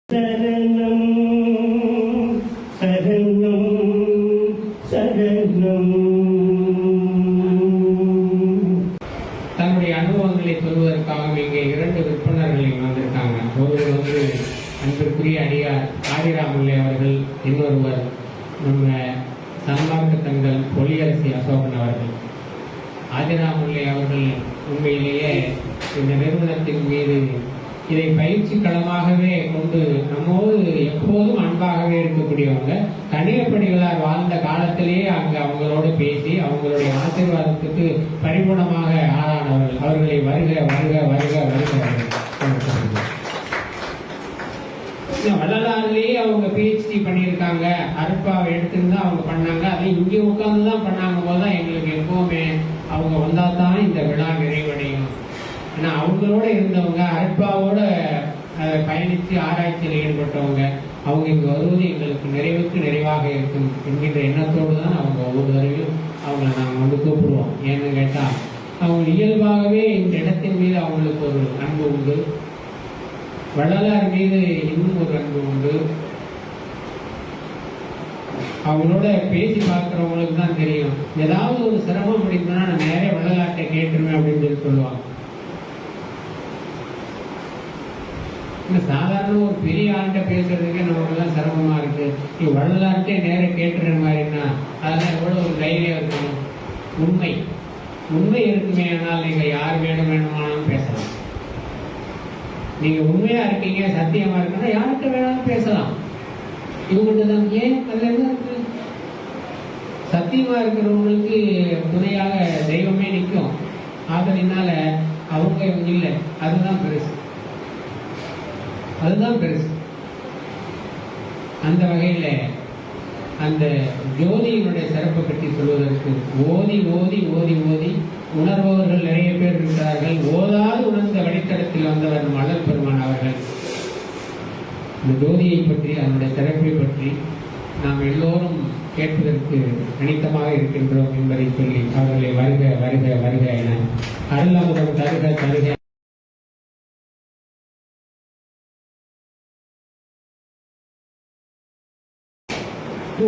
தன்னுடைய அனுபவங்களை சொல்வதற்காக இங்கே 2 விற்பனர்கள் வந்திருக்காங்க. ஒருவர் அன்பிற்குரிய அடியார் ஆதிராமுல்லை அவர்கள், இன்னொருவர் நம்ம சன்மார்க்க தங்கள் பொலியரசி அசோகன் அவர்கள். ஆதிராமுல்லை அவர்கள் உண்மையிலேயே இந்த நிறுவனத்தின் மீது இதை பயிற்சி களமாகவே கொண்டு நம்மோடு எப்போதும் அன்பாகவே இருக்கக்கூடியவங்க. கணியப்படிகளார் வாழ்ந்த காலத்திலேயே அங்கு அவங்களோடு பேசி அவங்களுடைய ஆசீர்வாதத்துக்கு பரிபூர்ணமாக ஆளானவர்கள். அவர்களை வருக வருக வருக வருக வள்ளலாரிலேயே அவங்க PhD பண்ணியிருக்காங்க. அருட்பாவை எடுத்துன்னு அவங்க பண்ணாங்க. அதை இங்கே உட்கார்ந்து தான் பண்ணாங்க போதுதான் எங்களுக்கு எப்பவுமே அவங்க வந்தாதான் இந்த விழா நிறைவடையும். ஏன்னா அவங்களோட இருந்தவங்க, அருட்பாவோட பயணித்து ஆராய்ச்சியில் ஈடுபட்டவங்க, அவங்க இங்கே வருவது எங்களுக்கு நிறைவுக்கு நிறைவாக இருக்கும் என்கின்ற எண்ணத்தோடு தான் அவங்க ஒவ்வொரு தடவையும் அவங்களை நாங்கள் வந்து கூப்பிடுவோம். ஏன்னு கேட்டால் அவங்க இயல்பாகவே இந்த இடத்தின் மீது அவங்களுக்கு ஒரு அன்பு உண்டு. வள்ளலார் மீது இன்னும் ஒரு அன்பு உண்டு. அவங்களோட பேசி பார்க்கிறவங்களுக்கு தான் தெரியும். ஏதாவது ஒரு சிரமம் பிடிக்கும்னா நான் நேரே வள்ளலார்ட்ட கேட்டுருவேன் அப்படின்னு சொல்லி சொல்லுவாங்க. சாதாரண ஒரு பெரிய ஆண்ட பேசுறதுக்கே நமக்கெல்லாம் சிரமமா இருக்கு. நீ வள்ளலார்ட்டே நேரம் கேட்டுற மாதிரின்னா அதெல்லாம் எவ்வளவு ஒரு தைரியம் இருக்கணும். உண்மை இருக்குமே. ஆனால் நீங்க யார் வேணுமானாலும் பேசலாம். நீங்க உண்மையா இருக்கீங்க, சத்தியமா இருக்குன்னா யார்கிட்ட வேணாலும் பேசலாம். இவங்ககிட்ட தான் ஏன் அதுல என்ன இருக்கு? சத்தியமா இருக்கிறவங்களுக்கு துணையாக தெய்வமே நிற்கும். ஆதலினால அவங்க இல்லை, அதுதான் பெருசு. அந்த வகையில அந்த ஜோதியினுடைய சிறப்பை பற்றி சொல்வதற்கு ஓதி ஓதி ஓதி ஓதி உணர்பவர்கள் நிறைய பேர் இருக்கிறார்கள். ஓதாது உணர்ந்த வழித்தடத்தில் வந்தவர் மலர் பெருமான் அவர்கள். இந்த ஜோதியை பற்றி, அதனுடைய சிறப்பை பற்றி நாம் எல்லோரும் கேட்பதற்கு அனித்தமாக இருக்கின்றோம் என்பதை சொல்லி அவர்களை வருக வருக வருக என அருளாமுதம் தருக தருக.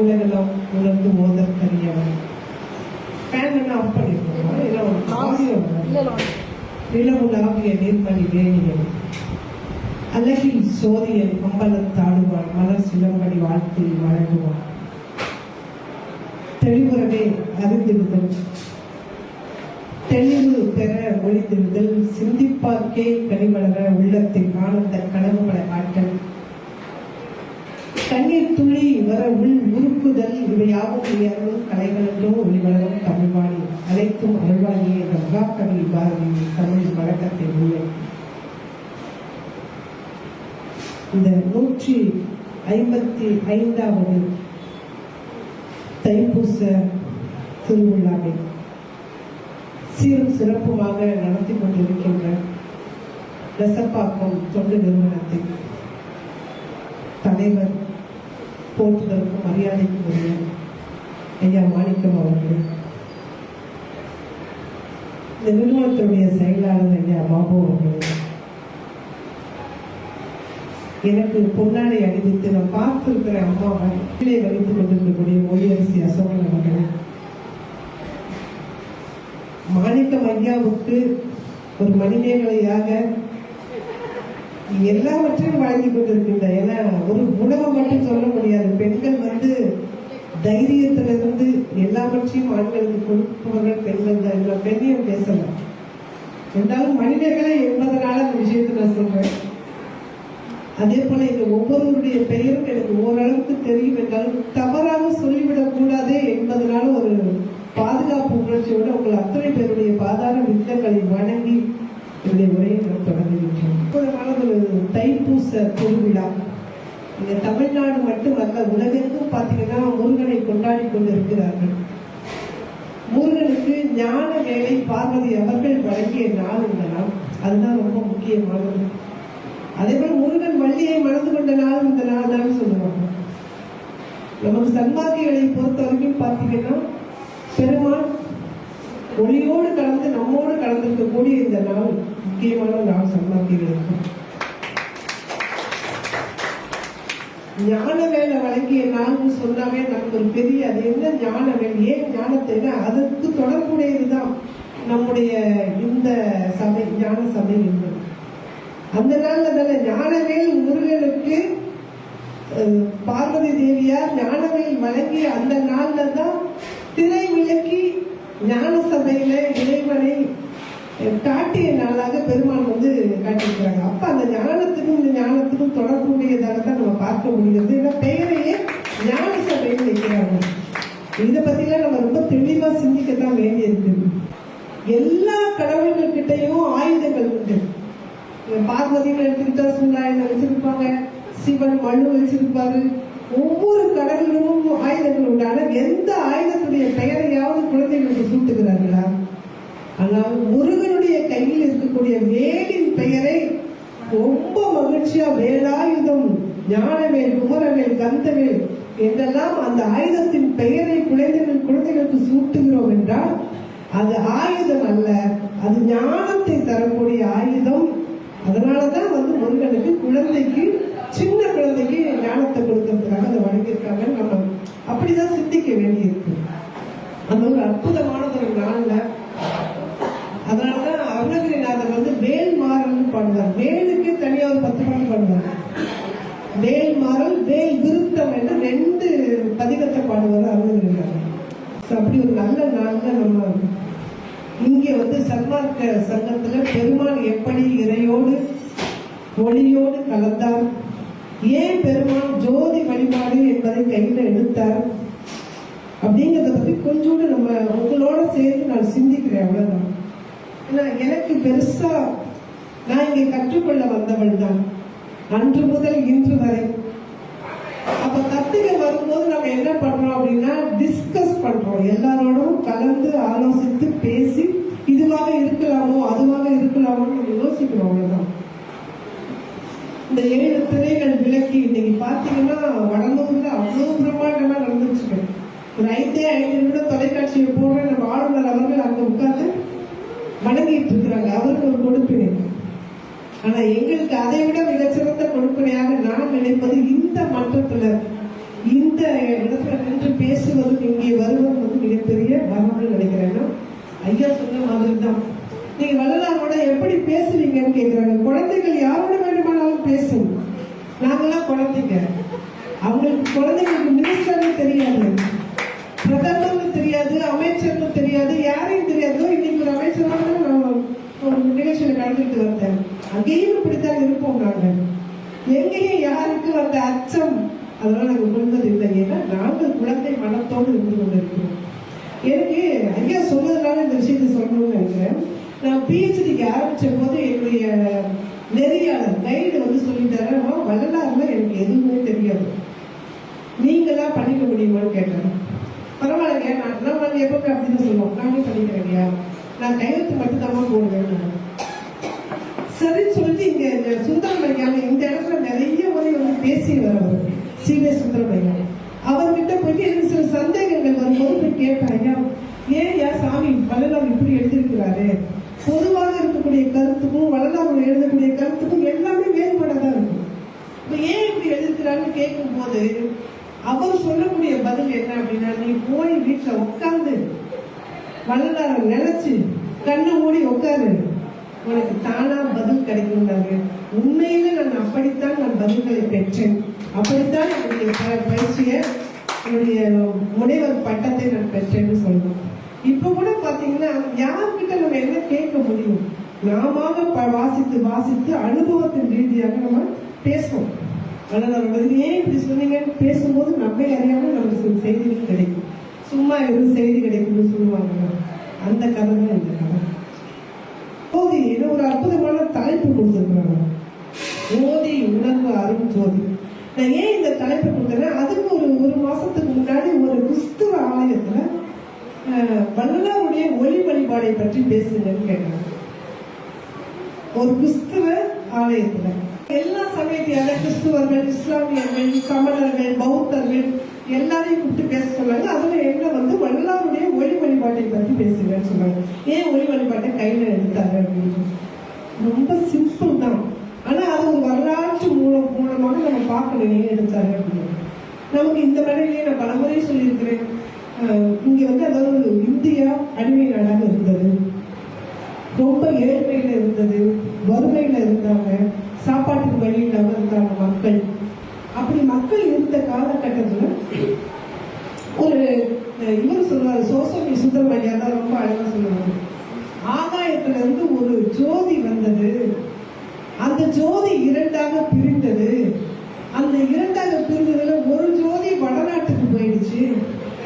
உலகெல்லாம் உணர்ந்து ஓதற்கரியவன். ஃபேன் ஆஃப் பண்ணிருக்கோம். நிலவுலாகிய நீர்மணி வேணியன் அழகில் சோதியன் அம்பலத்தாடுவான். மலர் சிலம்படி வாழ்த்து வழங்குவான். தெளிவுறவே அறிந்திடுதல், தெளிவு பெற ஒளிந்திடுதல், சிந்திப்பார்க்கே கனிவளர உள்ளத்தின் ஆனந்த கனவுகளை ஆற்றல், கண்ணீர் துளி வர உள் உருக்குதல், இவையாவும் உயர்வும் கலைகளோ ஒளிவளரும் தமிழ்வாணி அனைத்தும் அருள்வாணியே. இந்த மகாகவி பாரதி தமிழ் வழக்கத்தை உயர்த்தி இந்த 155வது தைப்பூச திருவிழாவை சீரும் சிறப்புமாக நடத்தி கொண்டிருக்கின்ற நெசப்பாக்கம் தொண்டு நிறுவனத்தின் தலைவர், போற்றுதலுக்கும் மரியாதைக்கும் உரிய ஐயா மாணிக்கம் அவர்கள், இந்த நிறுவனத்துடைய செயலாளர் ஐயா பாபு அவர்கள், எனக்கு பொன்னாடை அணிவித்து நான் பார்த்திருக்கிற அம்மாவை கீழே வகித்துக் கொண்டிருக்கக்கூடிய மொழியரசி அசோகன் அவர்கள், மாணிக்கம் ஐயாவுக்கு ஒரு மணிமேகலையாக எல்லாவற்றையும் வழங்கி கொண்டிருக்கின்ற. ஏன்னா ஒரு உணவை மட்டும் சொல்ல முடியாது. பெண்கள் தைரியத்திலிருந்து எல்லாவற்றையும் ஆண்களுக்கு கொடுப்பவர்கள் பெண்கள் தான். இந்த பெண்ணையும் பேசலாம் என்றாலும் மனிதர்களை என்பதனால அந்த விஷயத்தை நான் சொல்றேன். அதே போல இந்த ஒவ்வொருவருடைய பெயரும் எனக்கு ஓரளவுக்கு தெரியும் என்றாலும் தவறாக சொல்லிவிடக் கூடாதே என்பதனால ஒரு பாதுகாப்பு உணர்ச்சியோடு உங்கள் அத்தனை பேருடைய பாதார வித்தங்களை வணங்கி என்னுடைய உரையை நான் தொடங்குகின்றேன். ஒரு தைப்பூச திருவிழா இங்க தமிழ்நாடு மட்டுமல்ல, உலகெங்கும் பார்த்தீங்கன்னா முருகனை கொண்டாடி கொண்டிருக்கிறார்கள். முருகனுக்கு ஞான வேலை பார்வதி அவர்கள் வழங்கிய நாள் இந்த நாள். அதுதான் ரொம்ப முக்கியமானது. அதே போல முருகன் வள்ளியை மணந்து கொண்ட நாள் இந்த நாள் தான் சொல்லுவாங்க. நமக்கு சன்மார்க்கிகளை பொறுத்த வரைக்கும் பார்த்தீங்கன்னா பெருமாள் ஒளியோடு கலந்து நம்மோடு கலந்திருக்கக்கூடிய இந்த நாள் முக்கியமான நாள் சன்மார்க்கிகளுக்கு. ஞான வேலை வழங்கிய நாள்னு சொன்னாவே நமக்கு ஒரு பெரிய அது என்ன ஞான வேலை, ஏன் ஞானத்தை, அதற்கு தொடர்புடையதுதான் நம்முடைய இந்த சபை, ஞான சபை என்பது. அந்த நாள்ல தானே ஞானவேல் முருகனுக்கு பார்வதி தேவியார் ஞானவேல் வழங்கிய அந்த நாள்ல தான் திரை விலக்கி ஞான சபையில இறைவனை காட்டிய நாளாக பெருமாள் காட்டியிருக்கிறாங்க. அப்ப அந்த ஞானத்துக்கும் இந்த ஞானத்துக்கும் தொடர்புடையதாக தான் நம்ம பார்க்க முடியுது. இந்த பெயரையே ஞான சபைன்னு வைக்கிறாங்க. இதை பத்திலாம் நம்ம ரொம்ப தெளிவா சிந்திக்கத்தான் வேண்டியிருக்கு. எல்லா கடவுள்கள் கிட்டையும் ஆயுதங்கள் உண்டு. பார்வதிகள் எடுத்துக்கிட்டா சூழ்நாயுதம் வச்சிருப்பாங்க, சிவன் மண்ணு வச்சிருப்பாரு. ஒவ்வொரு கடவுளும் ஆயுதங்கள் உண்டு. ஆனா எந்த ஆயுதத்துடைய பெயரையாவது குழந்தைகளுக்கு சூட்டுகிறார்களா? ஆனால் முருகனுடைய கையில் இருக்கக்கூடிய வேலின் பெயரை ரொம்ப மகிழ்ச்சியா வேலாயுதம், ஞானவேல், குமரவேல், கந்தவேல் என்றெல்லாம் அந்த ஆயுதத்தின் பெயரை குழந்தைகளுக்கு சூட்டுகிறோம் என்றால் அது ஆயுதம் அல்ல, அது ஞானத்தை தரக்கூடிய ஆயுதம். அதனாலதான் முருகனுக்கு குழந்தைக்கு, சின்ன குழந்தைக்கு ஞானத்தை கொடுக்கறதுக்காக அதை வழங்கியிருக்காங்க. நம்ம அப்படிதான் சிந்திக்க வேண்டியிருக்கு. அந்த ஒரு அற்புதமான ஒரு நாள்ல அதனாலதான் அருணகிரிநாதர் வேல் மாறல் பாடுவார். வேலுக்கு தனியா ஒரு 10 பாட்டு பாடுவார். வேல் மாறல், வேல் விருத்தம் என்று 2 பதிகத்தை பாடுவார் அருணகிரிநாதர். அப்படி ஒரு நல்ல நாள்ல நம்ம இங்கே சன்மார்க்க சங்கத்துல பெருமாள் எப்படி இறையோடு ஒளியோடு கலந்தார், ஏன் பெருமாள் ஜோதி வழிபாடு என்பதை கையில எடுத்தார் அப்படிங்கறத பத்தி கொஞ்சோடு நம்ம உங்களோட சேர்ந்து நான் சிந்திக்கிறேன். அவ்வளவுதான். ஏன்னா எனக்கு பெருசா நான் இங்கே கற்றுக்கொள்ள வந்தவள் தான், அன்று முதல் இன்று வரை. அப்ப கத்துக்க வரும்போது நம்ம என்ன பண்றோம் அப்படின்னா டிஸ்கஸ் பண்றோம், எல்லாரோடும் கலந்து ஆலோசித்து பேசி இதுவாக இருக்கலாமோ அதுவாக இருக்கலாமோ நம்ம யோசிக்கிறோம். அவ்வளவுதான். இந்த 7 திரைகள் விலக்கி இன்னைக்கு பாத்தீங்கன்னா வடலூர்ல அவ்வளவு பிரம்மாண்டமா நடந்துச்சு. ஒரு 5 நிமிடம் தொலைக்காட்சியை போடுற நம்ம ஆளுநர் அவர்கள் அங்க உட்கார்ந்து வணங்கிட்டு இருக்கிறாங்க. அவருக்கு ஒரு கொடுப்பினை. ஆனா எங்களுக்கு அதை விட மிகச்சிறந்த கொடுப்பனையாக நான் நினைப்பது இந்த மன்றத்துல, இந்த இடத்துல நின்று பேசுவதும் இங்கே வருவதும் மிகப்பெரிய வரணும்னு நினைக்கிறேன்னா, ஐயா சொன்ன மாதிரி தான். நீங்க வள்ளலாரோட எப்படி பேசுவீங்கன்னு கேட்கிறாங்க. குழந்தைகள் யாரோட வேண்டுமானாலும் பேசும். நாங்கெல்லாம் குழந்தைங்க. குழந்தைங்களுக்கு மினிஸ்டர்னு தெரியாது, பிரதமர்னு தெரியாது, அமைச்சர்னு தெரியாது, யாரையும் தெரியாது. இன்னைக்கு ஒரு அமைச்சராக நான் ஒரு நிகழ்ச்சியில கலந்துட்டு வந்தேன். அங்கேயும் இப்படித்தான் இருப்போம். நாங்க எங்கேயும் யாருக்கு அந்த அச்சம் அதெல்லாம் நாங்க கொள்வது இல்லை. ஏன்னா நாங்கள் குழந்தை மனத்தோடு இருந்து கொண்டிருக்கிறோம். எனக்கு ஐயா சொன்னதுனால இந்த விஷயத்தை சொல்லணும்னு நினைக்கிறேன். நான் பிஹெச்டிக்கு ஆரம்பிச்ச போது என்னுடைய நெறியாளர் கைடு சொல்லிட்டாரு, வள்ளலாறுல எனக்கு எதுவுமே தெரியாது, நீங்களா பண்ணிக்க முடியுமான்னு கேட்டாங்க. பரவாயில்லையா, நம்ம எப்பவுமே அப்படின்னு சொல்லுவோம், நானே பண்ணிக்கிறேன்யா, நான் கையெழுத்து மட்டும்தான் போடுவேன். சரின்னு சொல்லிட்டு இங்க சுந்தரமையான இந்த இடத்துல நிறைய முறை பேசி வரவர் சீவே சுந்தரமையா. அவர்கிட்ட போயிட்டு எனக்கு சில சந்தேகங்கள் வரும்போது போய் கேட்பேன், ஐயா ஏன் சாமி வள்ளலார் இப்படி எழுதியிருக்கிறாரு, பொதுவாக இருக்கக்கூடிய கருத்துக்கும் வள்ளலார் எழுதக்கூடிய கருத்துக்கும் எல்லாமே வேறுபடதான் இருக்கும், இப்ப ஏன் இப்படி எழுதிருக்கிறாருன்னு கேட்கும் போது அவர் சொல்லக்கூடிய பதில் என்ன அப்படின்னா, நீ போய் வீட்டுல உட்கார்ந்து வள்ளலார நினைச்சு கண்ணை மூடி உட்காரு, உனக்கு தானா பதில் கிடைக்கும். உண்மையில நான் அப்படித்தான் நான் பதில்களை பெற்றேன், அப்படித்தான் என்னுடைய பயிற்சியை, என்னுடைய முனைவர் பட்டத்தை நான் பெற்றேன்னு சொல்லணும். இப்ப கூட பாத்தீங்கன்னா யார்கிட்ட நம்ம என்ன கேட்க முடியும், நாம வாசித்து வாசித்து அனுபவத்தின் ரீதியாக நம்ம பேசுவோம். ஆனால் ஏன் இப்படி சொன்னீங்கன்னு பேசும்போது நம்மை அறியாம நமக்கு சில செய்திகள் கிடைக்கும். சும்மா எதுவும் செய்தி கிடைக்கும்னு சொல்லுவாங்க, அந்த கதை தான் இந்த கதை. ஜோதி ஒரு அற்புதமான தலைப்பு கொடுத்துருக்காங்க, ஜோதி உணர்வு அருண் ஜோதி. நான் ஏன் இந்த தலைப்பு கொடுத்தேன்னா, அதுக்கு ஒரு மாசத்துக்கு முன்னாடி ஒரு கிறிஸ்துவ ஆலயத்துல வள்ளலாருடைய ஒளி வழிபாடை பற்றி பேசுங்கன்னு கேட்டாங்க. ஒரு கிறிஸ்துவ ஆலயத்துல எல்லா சமயத்தையான கிறிஸ்துவர்கள், இஸ்லாமியர்கள், சமணர்கள், பௌத்தர்கள் எல்லாரையும் கூப்பிட்டு பேச சொன்னாங்க. அதுல என்ன வள்ளலாருடைய ஒளி வழிபாட்டை பற்றி பேசுங்கன்னு சொன்னாங்க. ஏன் ஒளி வழிபாட்டை கையில எடுத்தாரு அப்படின்னு ரொம்ப சிம்பிள் தான். ஆனா அது ஒரு வரலாற்று மூலமாக நம்ம பார்க்கணும். வேதாரண்யம் எடுத்தாரு அப்படின்னு. நமக்கு இந்த மேடையிலேயே நான் பலமுறை சொல்லியிருக்கிறேன், இங்க வந்து அதாவது இந்தியா அடிமை நாடாக இருந்தது, ரொம்ப ஏழ்மையில இருந்தது, வறுமையில இருந்தாங்க, சாப்பாட்டுக்கு வழி இல்லாம இருந்தாங்க மக்கள். அப்படி மக்கள் இருந்த காலகட்டத்துல ஒரு இவர் சொல்றாரு, சோசமி சுந்தரமையா தான் ரொம்ப அழகா சொல்லுவாங்க, ஆகாயத்துல இருந்து ஒரு ஜோதி வந்தது, அந்த ஜோதி இரண்டாக பிரிந்தது, அந்த இரண்டாக பிரிந்ததுல ஒரு ஜோதி வடநாட்டுக்கு போயிடுச்சு,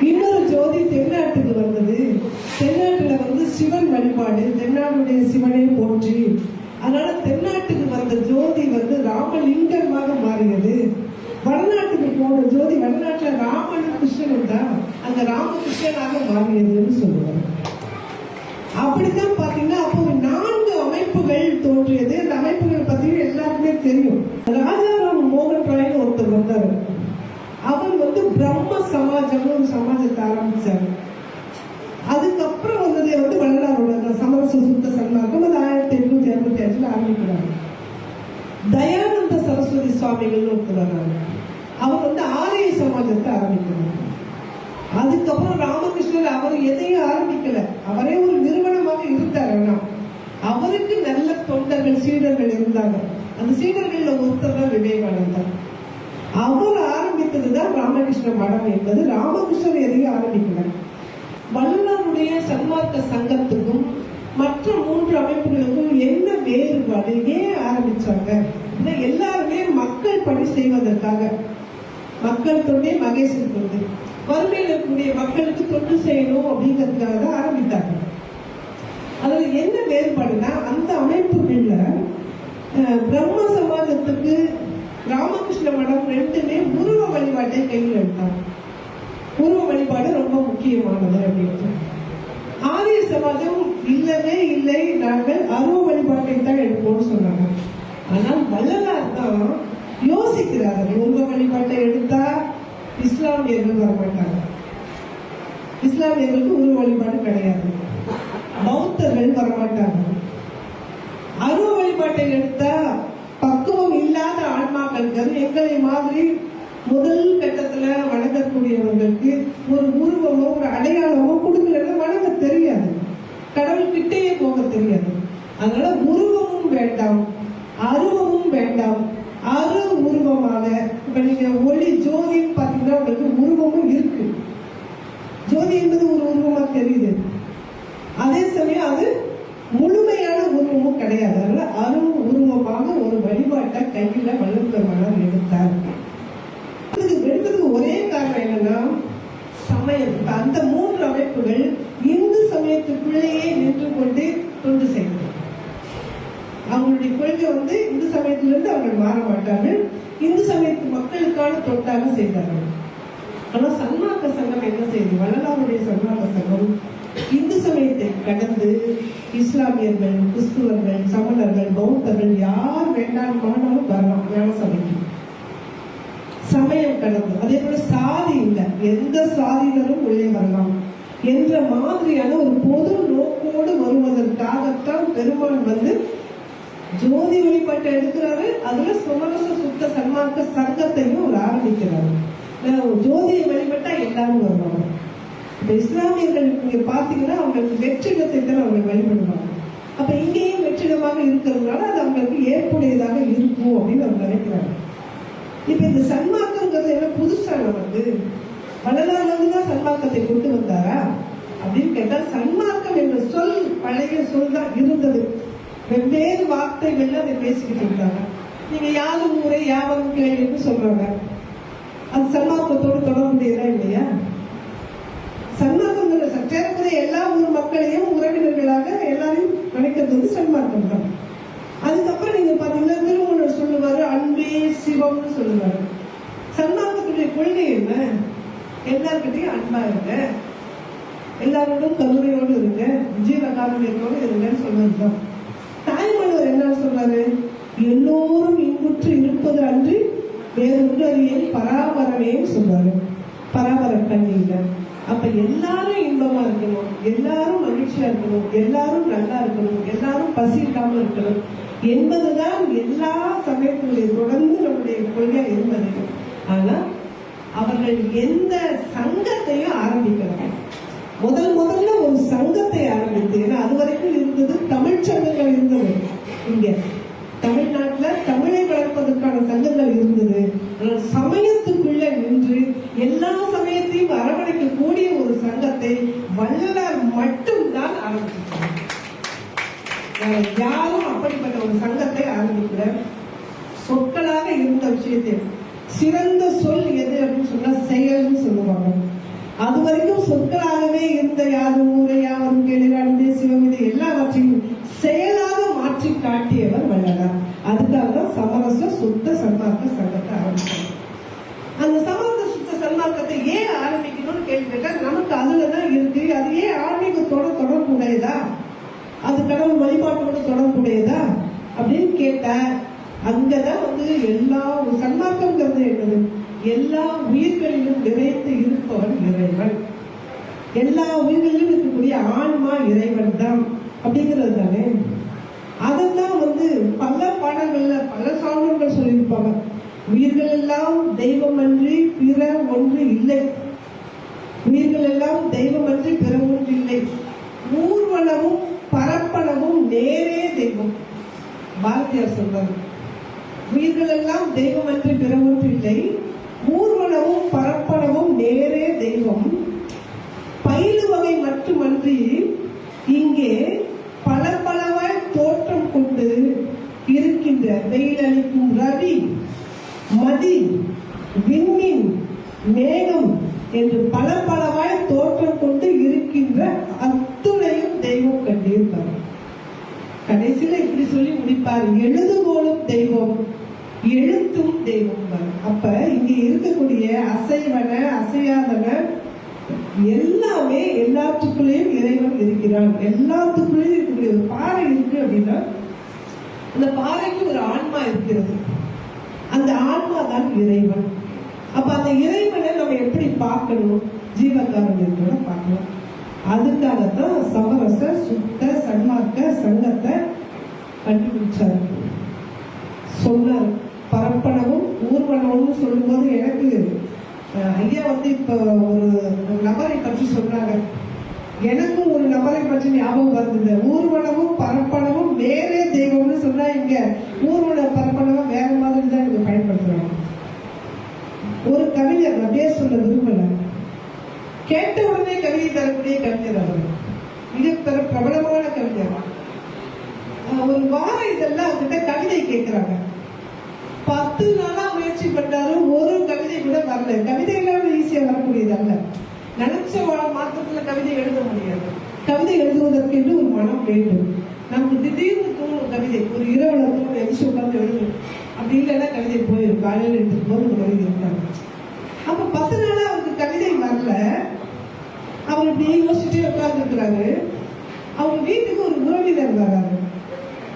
இன்னொரு ஜோதி தென்னாட்டுக்கு வந்தது, தென்னாட்டுல வந்து சிவன் வழிபாடு, தென்னாடுடைய சிவனே போற்றி, அதனால தென்னாட்டுக்கு வந்த ஜோதி வந்து ராமலிங்கமாக மாறியது, வடநாட்டுக்கு போன ஜோதி வடநாட்டுல ராமனும் கிருஷ்ணனும் தான் அங்க ராமகிருஷ்ணனாக மாறியதுன்னு சொல்லுவாங்க. அப்படித்தான் பாத்தீங்கன்னா அப்போ 4 அமைப்புகள் தோன்றியது. அந்த அமைப்புகள் பத்தி எல்லாருக்குமே தெரியும். ராஜாராம் மோகன் ராய்னு ஒருத்தர் வந்தாரு. அவர் வந்து பிரம்ம சமாஜம்னு ஒரு சமாஜத்தை ஆரம்பிச்சாரு. அதுக்கப்புறம் வந்ததே வந்து வள்ளலாரோட சமரச சுத்த சன்மார்க்கம், அது 1865 ஆரம்பிக்கிறாங்க. தயானந்த சரஸ்வதி சுவாமிகள் ஒருத்தர் வர்றாங்க. அவர் வந்து ஆரிய சமாஜத்தை ஆரம்பிக்கிறாங்க. அதுக்கப்புறம் ராமகிருஷ்ணர் அவர் எதையும் ஆரம்பிக்கல, அவரே ஒரு நிறுவனமாக இருந்தார். அவருக்கு நல்ல தொண்டர்கள் சீடர்கள் இருந்தாங்க. அந்த சீடர்கள்ல ஒருத்தர் தான் விவேகானந்தர். அவர் ஆரம்பித்ததுதான் ராமகிருஷ்ண மடம் என்பது. ராமகிருஷ்ணர் எதையும் ஆரம்பிக்கல. வள்ளலாருடைய சன்மார்க்க சங்கத்துக்கும் மற்ற 3 அமைப்புகளுக்கும் என்ன வேறுபாடு, ஏன் ஆரம்பிச்சாங்க? எல்லாருமே மக்கள் பணி செய்வதற்காக, மக்கள் தொண்டே மகேசன் தொண்டு, வறுமையில் இருக்கக்கூடிய மக்களுக்கு தொண்டு செய்யணும் அப்படிங்கிறதுக்காக தான் ஆரம்பித்தாங்க. அதுல என்ன வேறுபாடுனா, அந்த அமைப்புகள்ல பிரம்ம சமாஜத்துக்கு ராமகிருஷ்ண மடம் 2மே உருவ வழிபாட்டை கையில் எடுத்தாங்க. உருவ வழிபாடு ரொம்ப முக்கியமானது அப்படின்னு. ஆரிய சமாஜம் இல்லவே இல்லை, நாங்கள் அருவ வழிபாட்டை தான் எடுப்போம்னு சொன்னாங்க. ஆனால் வள்ளலார் தான் யோசிக்கிறார்கள், உருவ வழிபாட்டை எடுத்தா இஸ்லாமியர்கள் வரமாட்டாங்க, இஸ்லாமியர்களுக்கு உருவ வழிபாடு கிடையாது, பௌத்தர்கள் வரமாட்டாங்க, அருவ வழிபாட்டை எடுத்தா பக்குவம் இல்லாத ஆன்மாக்களுக்கு, எங்களை மாதிரி முதல் கட்டத்துல வணங்கக்கூடியவர்களுக்கு ஒரு உருவமோ ஒரு அடையாளமோ கொடுக்கலன்னா வணங்க தெரியாது, கடவுள் கிட்டேயே போக தெரியாது. அதனால உருவமும் வேண்டாம், அருவமும் வேண்டாம், அரு உருவமாக. இப்ப நீங்க ஒளி ஜோதின்னு பாத்தீங்கன்னா உங்களுக்கு உருவமும் இருக்கு, ஜோதி என்பது ஒரு உருவமா தெரியுது, அதே சமயம் அது முழுமையான உருவமும் கிடையாது. அதனால அரு உருவமாக ஒரு வழிபாட்டை கையில வல்லபெருமானார் எடுத்தார். எடுத்ததுக்கு ஒரே காரணம் என்னன்னா சமயம். அந்த 3 அமைப்புகள் இந்து சமயத்துக்குள்ளேயே நின்று கொண்டு தொண்டு செய்வது. அவங்களுடைய கொள்கை வந்து இந்து சமயத்திலிருந்து அவர்கள் மாற மாட்டார்கள், இந்து சமயத்து மக்களுக்கான தொண்டாக செய்தார்கள். ஆனா சன்மார்க்க சங்கம் என்ன செய்யுது? வள்ளலாருடைய சன்மார்க்க சங்கம் இந்து சமயத்தை கடந்து இஸ்லாமியர்கள், கிறிஸ்துவர்கள், சமணர்கள், பௌத்தர்கள் யார் வேண்டாமானாலும் வரலாம் ஞான சபைக்கு. சமயம் கடந்து, அதே போல சாதி இல்லை, எந்த சாதியினரும் உள்ளே வரலாம் என்ற மாதிரியான ஒரு பொது நோக்கோடு வருவதற்காகத்தான் பெருமான் வந்து ஜோதி வழிபாட்டை எடுக்கிறாரு. அதுல சமரச சுத்த சன்மார்க்க சங்கத்தையும் அவர் ஆரம்பிக்கிறாரு. ஜோதியை வழிபட்டா எல்லாரும் வருவாங்க. இப்ப இஸ்லாமியர்கள் நீங்க பாத்தீங்கன்னா அவங்களுக்கு வெற்றிடத்தை தான் அவங்க வழிபடுவாங்க. அப்ப இங்கேயும் வெற்றிடமாக இருக்கிறதுனால அது அவங்களுக்கு ஏற்புடையதாக இருக்கும் அப்படின்னு அவங்க நினைக்கிறாங்க. இப்ப இந்த சன்மார்க்கம்ங்கிறது என்ன புதுசா நமக்கு? வள்ளலார் தான் சன்மார்க்கத்தை கொண்டு வந்தாரா அப்படின்னு கேட்டா, சன்மார்க்கம் என்ற சொல் பழைய சொல் தான் இருந்தது. வெவ்வேறு வார்த்தைகள்ல அதை பேசிக்கிட்டு இருந்தாங்க. நீங்க யாரும் ஊரே யாவரும் கேள்வின்னு சொல்றாங்க, அது சன்மார்க்கத்தோடு தொடர்புடையதா இல்லையா? சன்மார்க்கம் சேரக்கூடிய எல்லா ஊர் மக்களையும் உறவினர்களாக எல்லாரையும் நினைக்கிறது வந்து சன்மார்க்கம் தான். அதுக்கப்புறம் நீங்க பாத்தீங்கன்னா திருமூலர் சொல்லுவாரு, அன்பே சிவம்னு சொல்லுவாரு. சன்மார்க்கத்துடைய கொள்கை என்ன? எல்லார்கிட்டையும் அன்பா இருங்க, எல்லாரோடும் கருணையோடு இருங்க, ஜீவகாருண்யத்தோடு இருங்கன்னு சொன்னதுதான். தாய்மானவர் என்ன சொல்றாரு? எல்லோரும் இன்புற்று இருப்பது அன்றி வேறொன்று அறியேன் பராபரமேன்னு சொல்றாரு. பராபரம் கண்ணீங்க. அப்ப எல்லாரும் இன்பமா இருக்கணும், எல்லாரும் மகிழ்ச்சியா இருக்கணும், எல்லாரும் நல்லா இருக்கணும், எல்லாரும் பசி இல்லாம இருக்கணும் என்பதுதான் எல்லா சமயத்தினுடைய தொடர்ந்து நம்ம அவர்களுடைய கொள்கையா இருந்தது. ஆனா அவர்கள் எந்த சங்கத்தையும் ஆரம்பிக்கிறாங்க. முதல்ல ஒரு சங்கத்தை ஆரம்பித்து, ஏன்னா அது வரைக்கும் இருந்தது தமிழ் சங்கங்கள் இருந்தது. இங்க தமிழ்நாட்டுல தமிழை வளர்ப்பதற்கான சங்கங்கள் இருந்தது. சமயத்துக்குள்ள நின்று எல்லா சமயத்தையும் அரவணைக்கக்கூடிய ஒரு சங்கத்தை வள்ளலார் மட்டும்தான் ஆரம்பிச்சிருக்காங்க. யாரும் அப்படிப்பட்ட ஒரு சங்கத்தை ஆரம்பிக்கல. சொற்களாக இருந்த விஷயத்தை, சிறந்த சொல் எது அப்படின்னு சொன்னா செயல்னு சொல்லுவாங்க. அது வரைக்கும் சொற்களாகவே இருந்த யாரும் ஊரை யாரும் கேளுகாண்டே சிவமிதை எல்லாவற்றையும் செயலாக மாற்றி காட்டியவர் வள்ளலார். அதுக்காக தான் சமரச சுத்த சன்மார்க்க சங்கத்தை ஆரம்பிச்சாங்க. அந்த சமரச சுத்த சன்மார்க்கத்தை ஏன் ஆரம்பிக்கணும்னு கேள்வி கேட்டா, நமக்கு அதுலதான் இருக்கு. அது ஏன் ஆன்மீகத்தோட தொடர்புடையதா, அது கடவுள் வழிபாட்டோட தொடர்புடையதா அப்படின்னு கேட்டா, அங்கதான் எல்லா சன்மார்க்கம்ங்கிறது என்னது, எல்லா உயிர்களிலும் நிறைந்து இருப்பவன் இறைவன். எல்லா உயிர்களிலும் இருக்கக்கூடிய ஆன்மா இறைவன் தான் அப்படிங்கிறது தானே. அதான் பல பாடங்கள்ல பல சான்றோர்கள் சொல்லியிருப்பாங்க. உயிர்கள் எல்லாம் தெய்வம் அன்றி பிற ஒன்று இல்லை, உயிர்கள் எல்லாம் தெய்வம் அன்றி பிற ஒன்று இல்லை, ஊர்வலமும் பரப்பளவும் நேரே தெய்வம். பாரதியார் சொல்றாரு, உயிர்கள் எல்லாம் தெய்வம் அன்றி பிற ஒன்று இல்லை, ஊர்வலமும் பரப்பளவும் நேரே தெய்வம், பயிலு வகை மட்டுமன்றி இங்கே பல பலவாய் தோற்றம் கொண்டு இருக்கின்ற வெயிலளிக்கும் ரவி, மதி, விண்மீன், மேகம் என்று பல பலவாய் தோற்றம் கொண்டு இருக்கின்ற அத்துணையும் தெய்வம் கண்டிருப்பார். கடைசியில இப்படி சொல்லி முடிப்பார், எழுதுகோளும் தெய்வம் எழுத்தும் தெய்வம். அப்ப இங்க இருக்கக்கூடிய அசைவன அசையாதன எல்லாமே எல்லாத்துக்குள்ளேயும் இறைவன் இருக்கிறான். எல்லாத்துக்குள்ளேயும் இருக்கக்கூடிய ஒரு பாறை இருக்கு அப்படின்னா, அந்த பாறைக்கு ஒரு ஆன்மா இருக்கிறது. அந்த ஆன்மா தான் இறைவன். அப்ப அந்த இறைவனை நம்ம எப்படி பார்க்கணும், ஜீவகாரண்யத்தோட பார்க்கணும். அதுக்காகத்தான் சமரச சுத்த சன்மார்க்க சங்கத்தை கண்டுபிடிச்சாரு. சொன்னார், பரப்பனவும் ஊர்வலமும் சொல்லும் போது எனக்கு ஐயா இப்ப ஒரு நபரை பற்றி சொல்றாங்க. எனக்கும் ஒரு நபரை பற்றி ஞாபகம் வருது. ஊர்வலமும் பரப்பனவும் வேறே தெய்வம்னு சொன்னா, இங்க ஊர்வல பரப்பனவும் வேற மாதிரி தான் இங்க பயன்படுத்துறாங்க. ஒரு கவிஞர், அப்படியே சொல்ல விரும்பல, கேட்ட உடனே கவிதை தரக்கூடிய கவிஞர் அவர். இது பிரபலமான கவிஞர். ஒரு வார இதெல்லாம் அவர்கிட்ட கவிதை கேட்கிறாங்க. 10 நாளா முயற்சி பண்ணாரு, ஒரு கவிதை கூட வரல. கவிதை எல்லாம் ஈஸியா வரக்கூடியது அல்ல. நினைச்ச மாத்திரத்துல கவிதை எழுத முடியாது. கவிதை எழுதுவதற்கு என்று ஒரு மனம் வேண்டும். நமக்கு திடீர்னு தூணும் கவிதை, ஒரு இரவுல தூணும் எரிச்சு உட்கார்ந்து எழுதும். அப்படி இல்லைன்னா கவிதை போயிடும். காலையில் எடுத்துட்டு போது ஒரு கவிதை இருக்காங்க. அப்ப 10 நாளா அவருக்கு கவிதை வரல. அவர் இப்படி யோசிச்சுட்டே உட்கார்ந்து இருக்கிறாரு. அவங்க வீட்டுக்கு ஒரு உறவினர் வராரு.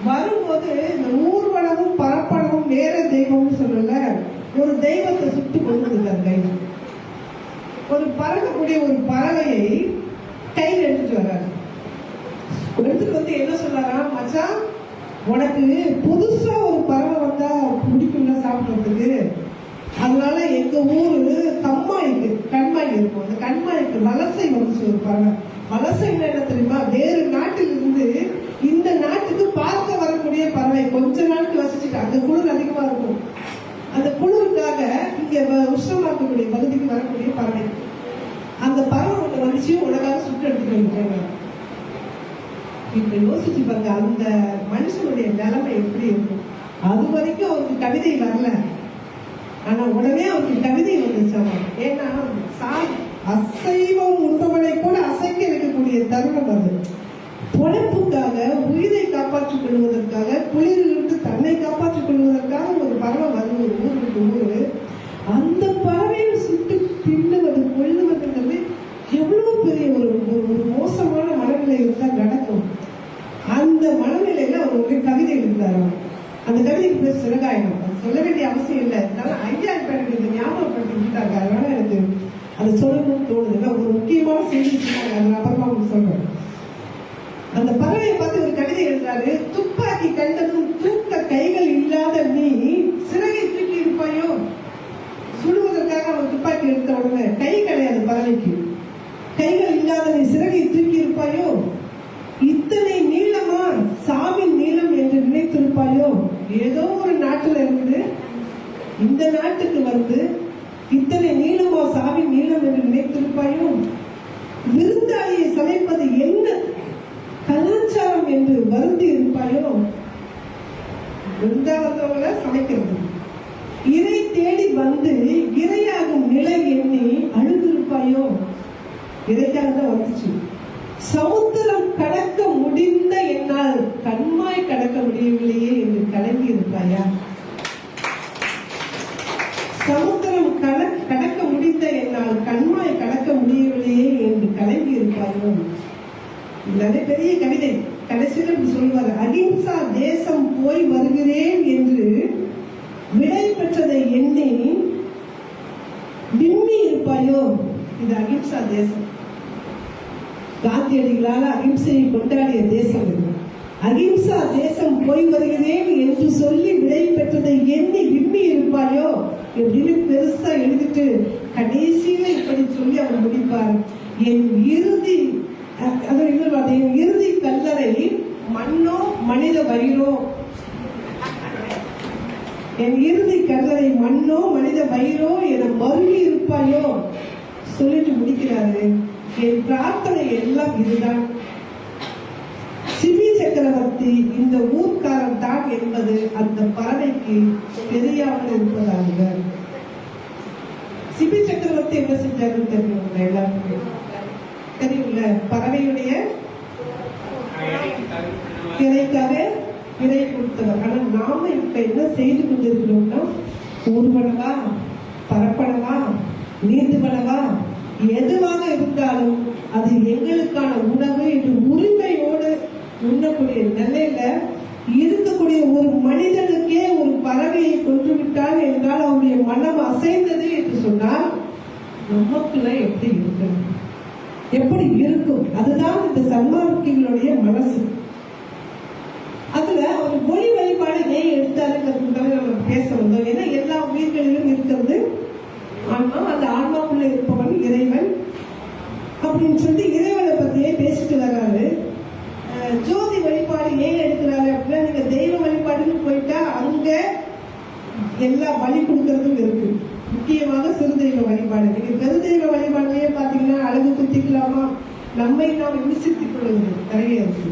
வரும்போது இந்த ஊர்வலமும் பரப்பளவும் வேற தெய்வம்னு சொல்லல, ஒரு தெய்வத்தை சுட்டு கொண்டு வந்தார் கையில். ஒரு பறக்கக்கூடிய ஒரு பறவையை கையில் எடுத்துட்டு வர்றாரு. எடுத்துட்டு என்ன சொல்றாரா, மச்சான் உனக்கு புதுசா ஒரு பறவை வந்தா பிடிக்கும்ல சாப்பிடுறதுக்கு, அதனால எங்க ஊரு கண்மாய் இருக்கும். அந்த கண்மாய்க்கு வலசை வந்துச்சு ஒரு பறவை. வலசை என்ன தெரியுமா, வேறு நாட்டில் இருந்து இந்த நாட்டுக்கு பார்க்க வரக்கூடிய பறவை. கொஞ்ச நாளுக்கு வசிச்சுட்டு, அந்த குளிர் அதிகமா இருக்கும், அந்த குளிருக்காக இங்க உஷ்ணமாக்கக்கூடிய பகுதிக்கு வரக்கூடிய பறவை. அந்த பறவை ஒண்ணு வந்துச்சு, உனக்காக சுட்டு எடுத்துட்டு வந்துட்டாங்க. இப்ப யோசிச்சு பாருங்க, அந்த மனுஷனுடைய நிலைமை எப்படி இருக்கும். அது வரைக்கும் அவருக்கு கவிதை வரல, ஆனா உடனே அவருக்கு கவிதை வந்துச்சாமா. ஏன்னா அசைவம் உண்பவனை கூட அசைக்க வைக்கக்கூடிய தருணம் அது. பொழப்புக்காக, உயிரை காப்பாற்றிக் கொள்வதற்காக, குளிரிலிருந்து தன்னை காப்பாற்றிக் கொள்வதற்காக ஒரு பறவை வருது ஒரு ஊருக்கு ஊரு. அந்த பறவையை சுட்டு தின்னுவது கொள்ளுவதுங்கிறது எவ்வளவு பெரிய ஒரு மோசமான மனநிலை இருந்தா நடக்கும். அந்த மனநிலையில அவருக்கு கவிதை எழுந்தாரு. அந்த கவிதைக்கு பேர் சிறகாயனம். சொல்ல வேண்டிய அவசியம் இல்லை. ஐயா இப்ப எனக்கு இந்த ஞாபகப்படுத்திட்டாங்க, அதனால எனக்கு அதை சொல்லணும்னு தோணுது. ஒரு முக்கியமான செய்தி சொன்னாங்க, அது அப்புறமா உங்களுக்கு சொல்றேன். அந்த பறவையை பார்த்து ஒரு கவிதை எழுதுறாரு. துப்பாக்கி கண்டதும் தூக்க கைகள் இல்லாத நீ சிறகை தூக்கி இருப்பாய் இந்த நாட்டுக்கு வந்து இத்தனை நீளமா சாவி நீளம் என்று நினைத்திருப்பாயோ? விருந்தாளியை சமைப்பது என்ன கலாச்சாரம் என்று வருந்தி இருப்பாயோ? விருந்தாவதவங்களை சமைக்கிறது. இறை தேடி வந்து இரையாகும் நிலை எண்ணி அழுதிருப்பாயோ? இறைக்காக தான் வந்துச்சு. சமுத்திரம் கடக்க முடிந்த என்னால் கண்மாய் கடக்க முடியவில்லையே என்று கலங்கி இருப்பாயா? சமுத்திரம் கடக்க முடிந்த என்னால் கண்மாய் கடக்க முடியவில்லையே என்று கலங்கி இருப்பாயோ? நிறைய பெரிய கவிதை. கடைசியில் சொல்வார், அகிம்சா தேசம் போய் வருகிறேன் என்று விடை பெற்றதை எண்ணி விம்மி இருப்பாயோ? இது அகிம்சா தேசம். காந்தியடிகளால் அகிம்சையை கொண்டாடிய தேசம் இது. அகிம்சா தேசம் போய் வருகிறேன் என்று சொல்லி விடை பெற்றதை எண்ணி விம்மி இருப்பாயோ அப்படின்னு பெருசா எழுதிட்டு கடைசியில இப்படி சொல்லி அவர் முடிப்பார், என் இறுதி கல்லறை மண்ணோ மனித வயிறோ, என் இறுதி கல்லறை மண்ணோ மனித வயிறோ என மருகி இருப்பாயோ சொல்லிட்டு முடிக்கிறாரு. என் பிரார்த்தனை எல்லாம் இதுதான், சிபி சக்கரவர்த்தி இந்த ஊர்க்காரன் தான் என்பது அந்த பறவைக்கு தெரியாமல் இருப்பதாக. சிபி சக்கரவர்த்தி என்ன செஞ்சாருன்னு தெரியும் எல்லாருக்கும் தெரியும்ல. பறவையுடைய இறைக்காக இறை கொடுத்தவர். ஆனா நாம இப்ப என்ன செய்து கொண்டிருக்கிறோம்னா, ஊர்வனவா பரப்பனவா நீந்துவனவா எதுவாக இருந்தாலும் அது எங்களுக்கான உணவு என்று உரிமையோடு உண்ணக்கூடிய நிலையில இருக்கக்கூடிய ஒரு மனிதனுக்கே ஒரு பறவையை கொன்றுவிட்டார் என்றால் அவருடைய மனம் அசைந்தது என்று சொன்னால் நமக்குள்ள எப்படி இருக்கு, எப்படி இருக்கும்? அதுதான் இந்த சன்மார்க்கிகளுடைய மனசு. அதுல அவர் மொழி வழிபாடு ஏன் எடுத்தாருங்கிறதுக்காக நம்ம பேச வந்தோம். ஏன்னா எல்லா உயிர்களிலும் இருக்கிறது ஆன்மா, அந்த ஆன்மாவுக்குள்ள இருப்பவன் இறைவன் அப்படின்னு சொல்லி இறைவனை பத்தியே பேசிட்டு வர்றாரு. ஜோதி வழிபாடு ஏன் எடுக்கிறாரு அப்படின்னா, நீங்க தெய்வ வழிபாடுன்னு போயிட்டா அங்க எல்லா பலி கொடுக்கறதும் இருக்கு. முக்கியமாக சிறு தெய்வ வழிபாடு. நீங்க பெரு தெய்வ வழிபாடுலயே பாத்தீங்கன்னா அழகு குத்திக்கலாமா, நம்மை நாம் விமர்சித்துக் கொள்வது நிறைய இருக்கு.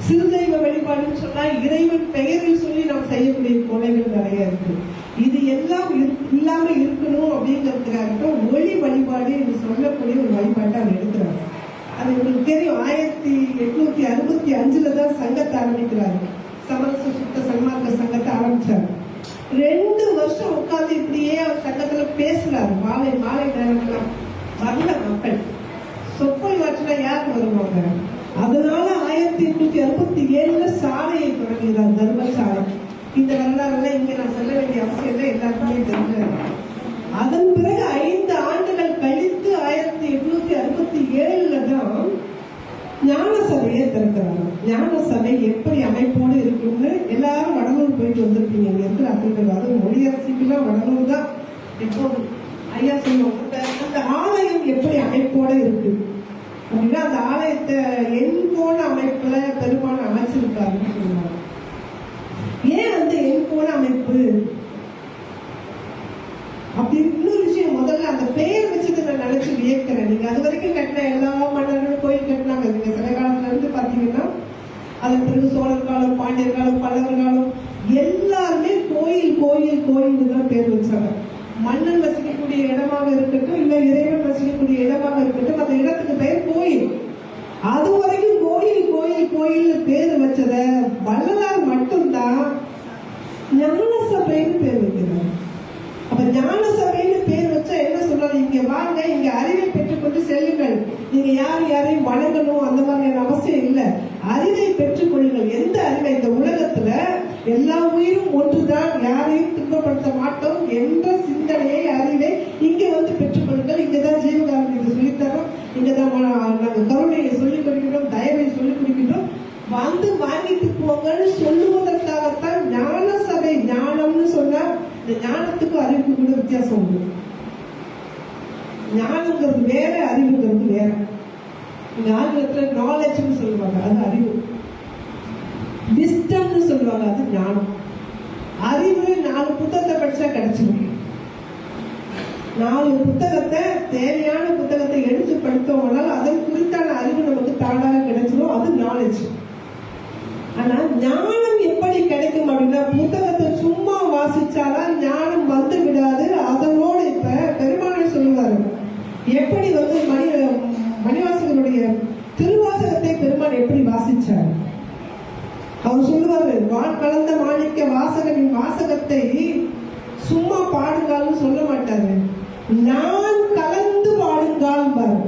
சிறு தெய்வ வழிபாடுன்னு சொன்னா இறைவன் பெயரில் சொல்லி நாம் செய்யக்கூடிய கொலைகள் நிறைய இருக்கு. இது எல்லாம் இல்லாம இருக்கணும் அப்படிங்கிறதுக்காக ஒளி வழிபாடு என்று சொல்லக்கூடிய ஒரு வழிபாட்டை அவர் எடுக்கிறார். அது உங்களுக்கு தெரியும், 1865 தான் சங்கத்தை ஆரம்பிக்கிறாரு. சமரச சுத்த சன்மார்க்க சங்கத்தை ஆரம்பிச்சாரு. 2 வருஷம் உட்கார்ந்து இப்படியே அவர் சங்கத்துல பேசுறாரு. மாலை நேரம்லாம் வரல மக்கள். சொற்பொழி வாற்றினா யாருக்கு வருவாங்க? அதனால 1867 சாலையை தொடங்குகிறார், தர்ம சாலை. இந்த வரலாறுல இங்க நான் சொல்ல வேண்டிய அவசியம் இல்லை, எல்லாருக்குமே தெரிஞ்சது. அதன் பிறகு 5 ஆண்டுகள் கழித்து 1867 தான் ஞான சபையை திறக்கிறாங்க. ஞான சபை எப்படி அமைப்போடு இருக்குன்னு எல்லாரும் வடலூர் போயிட்டு வந்திருப்பீங்க. இங்க இருக்கிற அத்தனை, அதுவும் மொழியரசிக்குலாம் வடலூர் தான் எப்போது ஐயா சொல்லுவாங்க. அந்த ஆலயம் எப்படி அமைப்போட இருக்கு அப்படின்னா, அந்த ஆலயத்தை எண்கோண அமைப்புல பெருமான அமைச்சிருக்காருன்னு சொல்லுவாங்க. ஏன் அந்த எண்கோண அமைப்பு அப்படி? இன்னொரு விஷயம், முதல்ல அந்த பெயர் வச்சது நான் நினைச்சு வியக்கிறேன். நீங்க அது வரைக்கும் கட்டின எல்லா மன்னர்களும் கோயில் கட்டினாங்க. நீங்க சில காலத்துல இருந்து பாத்தீங்கன்னா, அதன் பிறகு சோழர் காலம், பாண்டியர் காலம், பல்லவர் காலம், எல்லாருமே கோயில் கோயில் கோயில் தான் பேர் வச்சாங்க. மன்னன் வசிக்கக்கூடிய இடமாக இருக்கட்டும், இல்ல இறைவன் வசிக்கக்கூடிய இடமாக இருக்கட்டும், அந்த இடத்துக்கு பெயர் கோயில். அது வரைக்கும் கோயில் கோயில் கோயில் பேர் வச்சத வள்ளலார் மட்டும்தான் ஞான சபைன்னு பேர் வைக்கிறார். அப்ப ஞான சபைன்னு பேர் வச்சா என்ன சொல்றாரு? இங்க வாங்க, இங்க அறிவை பெற்றுக்கொண்டு செல்லுங்கள். நீங்க யாரையும் வணங்கணும் அந்த மாதிரியான அவசியம் இல்லை. அறிவை பெற்றுக் கொள்ளுங்கள். எந்த அறிவை? இந்த உலகத்துல எல்லா உயிரும் ஒன்றுதான், யாரையும் துன்பப்படுத்த மாட்டோம் என்ற சிந்தனையை, அறிவை இங்க வந்து பெற்றுக்கொள்ளுங்கள். இங்கதான் ஜீவகாரன் சொல்லித்தரோம், இங்கதான் நாங்க கருணையை சொல்லிக் கொடுக்கிறோம், தயவை சொல்லிக் கொடுக்கிறோம், வந்து வாங்கிட்டு போங்கன்னு சொல்லுவதற்காகத்தான் ஞான சபை. ஞானம்னு சொன்னா இந்த ஞானத்துக்கும் அறிவுக்கு கூட வித்தியாசம் உண்டு. ஞானங்கிறது வேற, அறிவுங்கிறது வேற. இந்த ஆங்கிலத்துல நாலேஜ்னு சொல்லுவாங்க, அது அறிவு. விஸ்டம்னு சொல்லுவாங்க, அது ஞானம். அறிவு 4 புத்தகத்தை படிச்சா கிடைச்சிருக்கு. 4 புத்தகத்தை, தேவையான புத்தகத்தை எடுத்து படித்தோம்னால் அதன் குறித்தான அறிவு நமக்கு தானாக கிடைச்சிடும். அது நாலேஜ். ஆனா ஞானம் எப்படி கிடைக்கும் அப்படின்னா, புத்தகத்தை சும்மா வாசிச்சாதான் ஞானம் வந்து விடாது. அதனோடு இப்ப பெருமானை சொல்லுவாரு, எப்படி மணிவாசகருடைய திருவாசகத்தை பெருமான் எப்படி வாசிச்சார். அவர் சொல்லுவாரு, வான் கலந்த மாணிக்க வாசகனின் வாசகத்தை சும்மா பாடுங்கால்னு சொல்ல மாட்டாரு, நான் கலந்து பாடுங்கால் பாரு.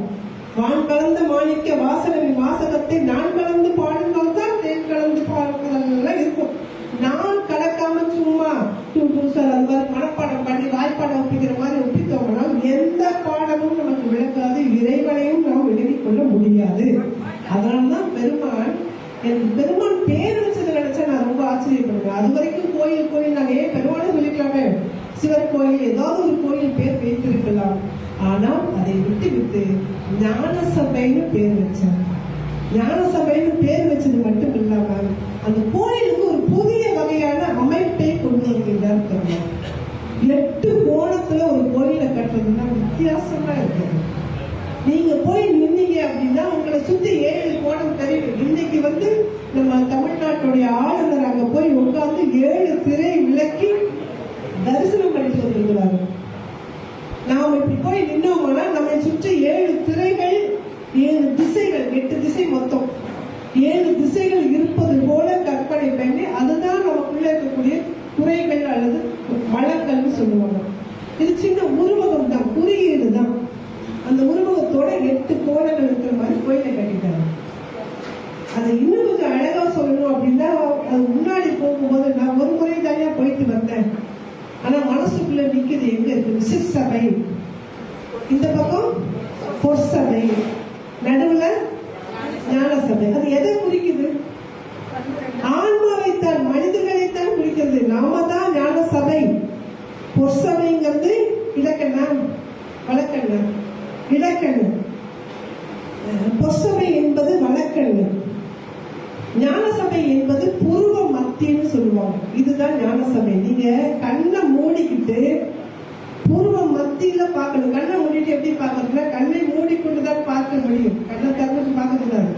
வான் கலந்த மாணிக்க வாசகனின் வாசகத்தை நான் கலந்து பாடுங்கால் தான் தேன் கலந்து பாடுங்கள் இருக்கும். நான் கலக்காம சும்மா சார் அது மாதிரி மனப்பாடம் பண்ணி வாய்ப்பாடம் ஒப்பிக்கிற மாதிரி ஒப்பித்தோம்னா எந்த பாடமும் நமக்கு விளக்காது, இறைவனையும் நாம் விலகிக் கொள்ள முடியாது. அதனால்தான் பெருமான் பேர் வச்சதை நினைச்சா நான் ரொம்ப ஆச்சரியப்படுவேன். அது வரைக்கும் கோயில் நாங்க ஏன் பெருமானே சொல்லிக்கலாமே, சிவன் கோயில் ஏதாவது ஒரு கோயில் பேர் வைத்திருக்கலாம். ஆனால் அதை விட்டு ஞான சபைன்னு பேர் வச்சார். ஞான சபைன்னு பேர் வச்சது மட்டும் இல்லாம அந்த கோயிலுக்கு ஒரு புதிய வகையான அமைப்பை கொண்டு வருகின்றார் பெருமாள். 8 கோணத்துல ஒரு கோயிலை கட்டுறதுன்னா வித்தியாசமா இருக்குது. நீங்க போய் நின்னீங்க அப்படின்னா உங்களை சுத்தி 7 கோணம் தெரியும். இன்னைக்கு நம்ம தமிழ்நாட்டுடைய ஆளுநர் அங்க போய் உட்கார்ந்து 7 திரை விளக்கி தரிசனம் பண்ணிட்டு வந்திருக்கிறாரு. நாம இப்படி போய் நின்னோம்னா நம்மை சுற்றி 7 திரைகள், 7 திசைகள், 8 திசை மொத்தம் 7 திசைகள் இருப்பது போல கற்பனை பண்ணி அதுதான் நமக்குள்ள இருக்கக்கூடிய துறைகள் அல்லது வளங்கள்னு சொல்லுவாங்க. இது சின்ன உருவகம் தான், குறியீடு தான். அந்த உருவகத்தோட 8 கோணங்கள் இருக்கிற மாதிரி கோயிலை கட்டிட்டாங்க. அதை இன்னும் கொஞ்சம் அழகா சொல்லணும் அப்படின்னா, அது முன்னாடி போகும்போது நான் ஒரு முறை தனியா போயிட்டு வந்தேன். ஆனா மனசுக்குள்ள நிக்குது எங்க இருக்கு, சிற்சபை, இந்த பக்கம் பொற்சபை, நடுவுல ஞான சபை. அது எதை குறிக்குது? ஆன்மாவைத்தான், மனிதர்களைத்தான் குறிக்கிறது. நாம தான் ஞான சபை. பொற்சபைங்கிறது இலக்கணம், வழக்கண்ணம், இலக்கண்ணம். பொற்சபை என்பது வழக்கண்ணம், ஞான சபை என்பது பூர்வ மத்தின்னு சொல்லுவாங்க. இதுதான் ஞான சபை. நீங்க கண்ணை மூடிக்கிட்டு பூர்வ மத்தியில பார்க்கணும். கண்ணை மூடிட்டு எப்படி பார்க்கறதுன்னா, கண்ணை மூடிக்கொண்டுதான் பார்க்க முடியும், கண்ணை திறந்து பார்க்க கூடாது.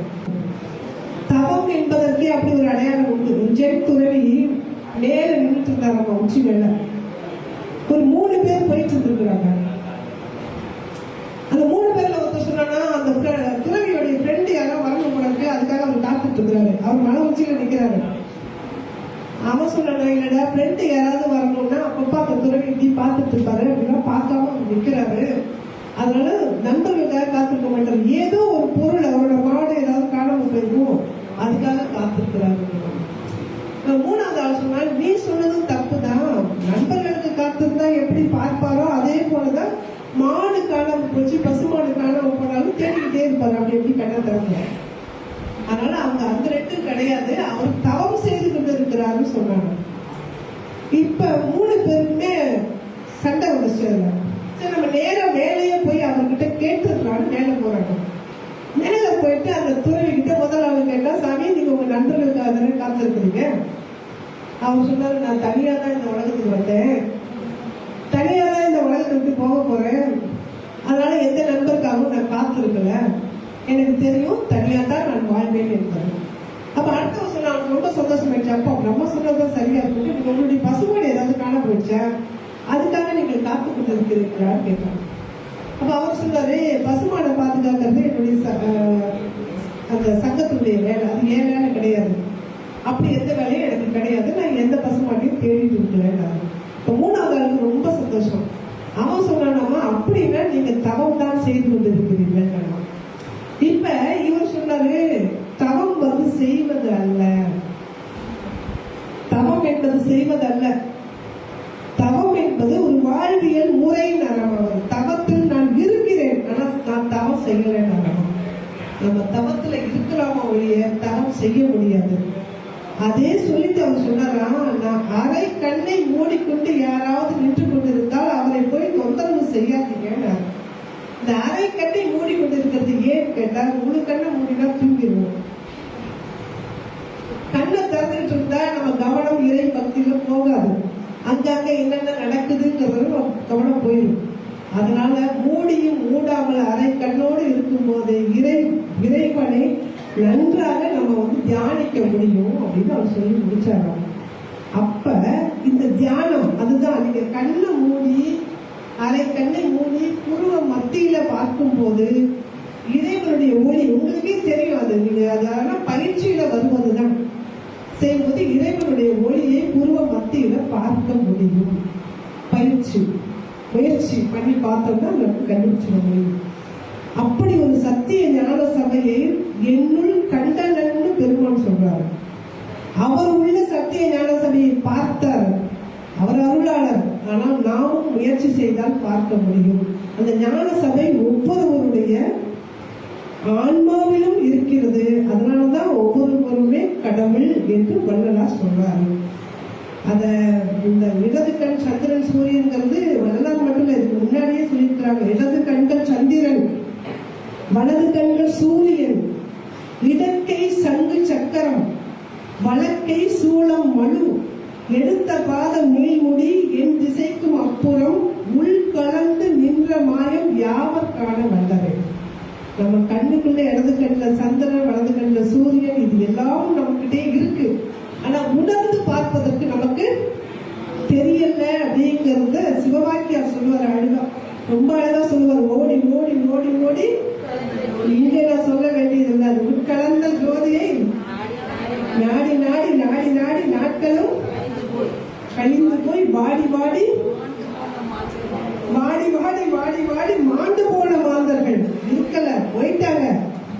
தவம் என்பதற்கே அப்படி ஒரு அடையாளம் உண்டு. ஜெட் துறவி நேர நின்றுட்டு இருந்தாங்க உச்சி மேல. ஒரு 3 பேர் போயிட்டு இருந்திருக்கிறாங்க. அந்த 3 பேர்ல ஒருத்தர் சொன்னா, அந்த துறவியோடைய ஃப்ரெண்டு யாரோ வரணும் போனக்கு, அதுக்காக அவர் காத்துட்டு இருக்கிறாரு. அவர் மலை உச்சியில நிக்கிறாரு. அவன் சொன்னா, இல்லடா ஃப்ரெண்டு யாராவது வரணும்னா அப்பப்பா அந்த துறவி இப்படி பார்த்துட்டு இருப்பாரு, அப்படின்னா பார்க்காம அவர் நிக்கிறாரு. அதனால நண்பர்களுக்காக காத்திருக்க மாட்டாரு. ஏதோ ஒரு பொருள், அவரோட மாடு ஏதாவது காணாம போயிருக்கும், அதுக்காக காத்திருக்கிறாரு. 3வது ஆள் சொன்னா, நீ சொன்னதும் தப்புதான். நண்பர்களுக்கு காத்திருந்தா எப்படி பார்ப்பாரோ அதே போலதான் மாடு காணாம போச்சு, பசுமாடு காணாம போனாலும் தேடிக்கிட்டே இருப்பாரு. அப்படி எப்படி கண்ண திறக்கல. அதனால அவங்க அந்த 2 கிடையாது, அவர் தவம் செய்து கொண்டு இருக்கிறாருன்னு சொன்னாங்க. இப்ப 3 பேருமே சண்டை வந்துச்சு. சரி, நம்ம நேரம் வேலையே போய் அவர்கிட்ட கேட்டுருக்கலாம்னு மேல போறாங்க. மேல போயிட்டு அந்த துறவி கிட்ட முதல் ஆளு கேட்டா, சாமி நீங்க உங்க நண்பர்களுக்காக தானே காத்திருக்கிறீங்க? அவர் சொன்னாரு, நான் தனியா தான் இந்த உலகத்துக்கு வந்தேன், தனியா தான் இந்த உலகத்தை விட்டு போக போறேன். அதனால எந்த நண்பருக்காகவும் நான் காத்திருக்கல, எனக்கு தெரியும் தனியா தான் நான் வாழ்வேன் என்பது. அப்ப அடுத்தவங்க சொன்னா, அவனுக்கு ரொம்ப சந்தோஷமாயிடுச்சு. அப்பா நம்ம சொன்னதான் சரியா இருக்கு, நீங்க உங்களுடைய பசுமாடு ஏதாவது காண போயிடுச்சா, அதுக்காக நீங்கள் காத்து கொண்டு இருக்கிறீர்களான்னு கேட்பாங்க. அப்ப அவர் சொன்னாரு, பசுமாடை பாதுகாக்கிறது என்னுடைய அந்த சங்கத்துடைய வேலை, அது ஏன் வேலை கிடையாது, அப்படி எந்த வேலையும் எனக்கு கிடையாது, நான் எந்த பசுமாட்டையும் தேடிட்டு இருக்கிறேன். இப்ப 3வது ஆளுக்கு ரொம்ப சந்தோஷம். அவன் சொன்னானா, அப்படின்னா நீங்க தவம் தான் செய்து கொண்டு இருக்கிறீர்கள். இப்ப இவர் சொன்னாரு, தவம் செய்வது அல்ல, தவம் என்பது செய்வது அல்ல, தவம் என்பது ஒரு வாழ்வியல் முறை. தவத்தில் நான் இருக்கிறேன், ஆனா நான் தவம் செய்யறேன். நம்ம தவத்துல இருக்கலாமா ஒழிய தவம் செய்ய முடியாது. அதே சொல்லிட்டு அவர் சொன்னாரா, நான் அரை கண்ணை மூடிக்கொண்டு யாராவது நின்று கொண்டிருந்தால் அவரை போய் தொந்தரவு செய்யாதீங்க. இந்த அரை கண்ணை மூடிக்கொண்டிருக்கிறது ஏன்னு கேட்டா, முழு கண்ணை மூடினா தூங்கிடுவோம். கண்ணை திறந்துட்டு இருந்தா நம்ம கவனம் இறை பக்தியில போகாது. அங்கங்க என்னென்ன நடக்குதுங்கிறது கவனம் போயிடும். அதனால மூடியும் மூடாமல் அரை கண்ணோடு இருக்கும் போது இறைவனை நன்றாக நம்ம தியானிக்க முடியும் அப்படின்னு அவர் சொல்லி முடிச்சாங்க. அப்ப இந்த தியானம் அதுதான், நீங்க கண்ணை மூடி அரை கண்ணை மூடி புருவ மத்தியில பார்க்கும் போது இறைவனுடைய ஒளி உங்களுக்கே தெரியும். அது நீங்க அதனால பயிற்சியில வருவதுதான் செய்யும்போது இறைவனுடைய ஒளியை புருவ மத்தியில பார்க்க முடியும். முயற்சி பண்ணி பார்த்தோம்னா நமக்கு கண்டுபிடிச்சிட முடியும். அப்படி ஒரு சத்திய ஞான சபையை என்னுள் கண்டனன்னு பெருமான் சொல்றாரு. அவர் உள்ள சத்திய ஞான சபையை பார்த்தார், அவர் அருளாளர். ஆனால் நாமும் முயற்சி செய்தால் பார்க்க முடியும். அந்த ஞான சபை ஒவ்வொருவருடைய ஆன்மாவிலும் இருக்கிறது. அதனாலதான் ஒவ்வொருவருமே கடவுள் என்று வள்ளலார் சொல்றாரு. அத இந்த இடது கண் சந்திரன் சூரியன்கிறது வள்ளலார் மட்டும் இல்லை, இதுக்கு முன்னாடியே சொல்லியிருக்கிறாங்க. இடது கண்கள் சந்திரன், வலது கண்கள் சூரியன், இடக்கை சங்கு சக்கரம், வலக்கை சூளம் மழு, எடுத்த பாதம் நீள்முடி, என் திசைக்கும் அப்புறம் உள் கலந்து நின்ற மாயம் யாவர் காண வல்லவை. நம்ம கண்ணுக்குள்ள இடது கண்ணுல சந்திரன், வலது கண்ணுல சூரியன், இது எல்லாம் நம்மகிட்டே இருக்கு. ஆனா உணர்ந்து பார்ப்பதற்கு நமக்கு தெரியல அப்படிங்கறத சிவவாக்கியார் சொல்லுவார். அழகா, ரொம்ப அழகா சொல்லுவார். ஓடி ஓடி ஓடி ஓடி இங்கே நான் சொல்ல வேண்டியது இல்லை. அது உட்கலந்த ஜோதியை நாடி நாடி நாடி நாடி நாட்களும் கழிந்து போய் வாடி வாடி வாடி வாடி வாடி வாடி மாண்டு போன மாந்தர்கள் இருக்கல, போயிட்டாங்க.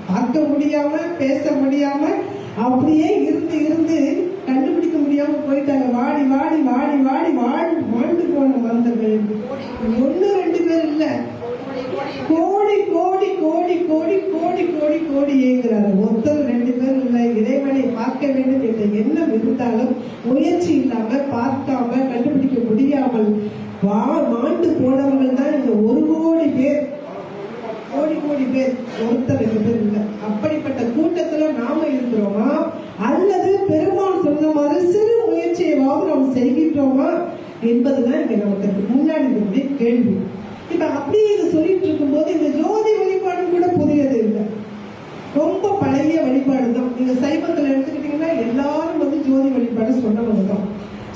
பார்க்க முடியாம பேச முடியாம அப்படியே இருந்து இருந்து கண்டுபிடிக்க முடியாம போயிட்டாங்க. வாடி வாடி வாடி வாடி மாண்டு போன மாந்தர்கள் ஒன்னு ரெண்டு பேர் இல்ல, கோடி கோடி கோடி கோடி கோடி கோடி கோடி ஏங்குறாரு. ஒருத்தர் ரெண்டு பேர் இல்ல. இறைவனை பார்க்க வேண்டும் என்ற எண்ணம் இருந்தாலும் முயற்சி இல்லாம பார்க்காம கண்டுபிடிக்க முடியாமல் மாண்டு போனவர்கள் தான் இந்த ஒரு கோடி பேர். கோடி கோடி பேர், ஒருத்தர் ரெண்டு பேர் இல்ல. அப்படிப்பட்ட கூட்டத்துல நாம இருக்கிறோமா, அல்லது பெருமாள் சொன்ன மாதிரி சிறு முயற்சியாவது நாம் செய்கின்றோமா என்பதுதான் இங்க நமக்கு முன்னாடி இருந்த கேள்வி. இப்ப அப்படியே இதை சொல்லிட்டு இருக்கும் போது இந்த ஜோதி வழிபாடு கூட புதியது இல்லை, ரொம்ப பழைய வழிபாடு தான். நீங்க சைவத்துல எடுத்துக்கிட்டீங்கன்னா எல்லாரும் ஜோதி வழிபாடு சொன்னவங்க தான்.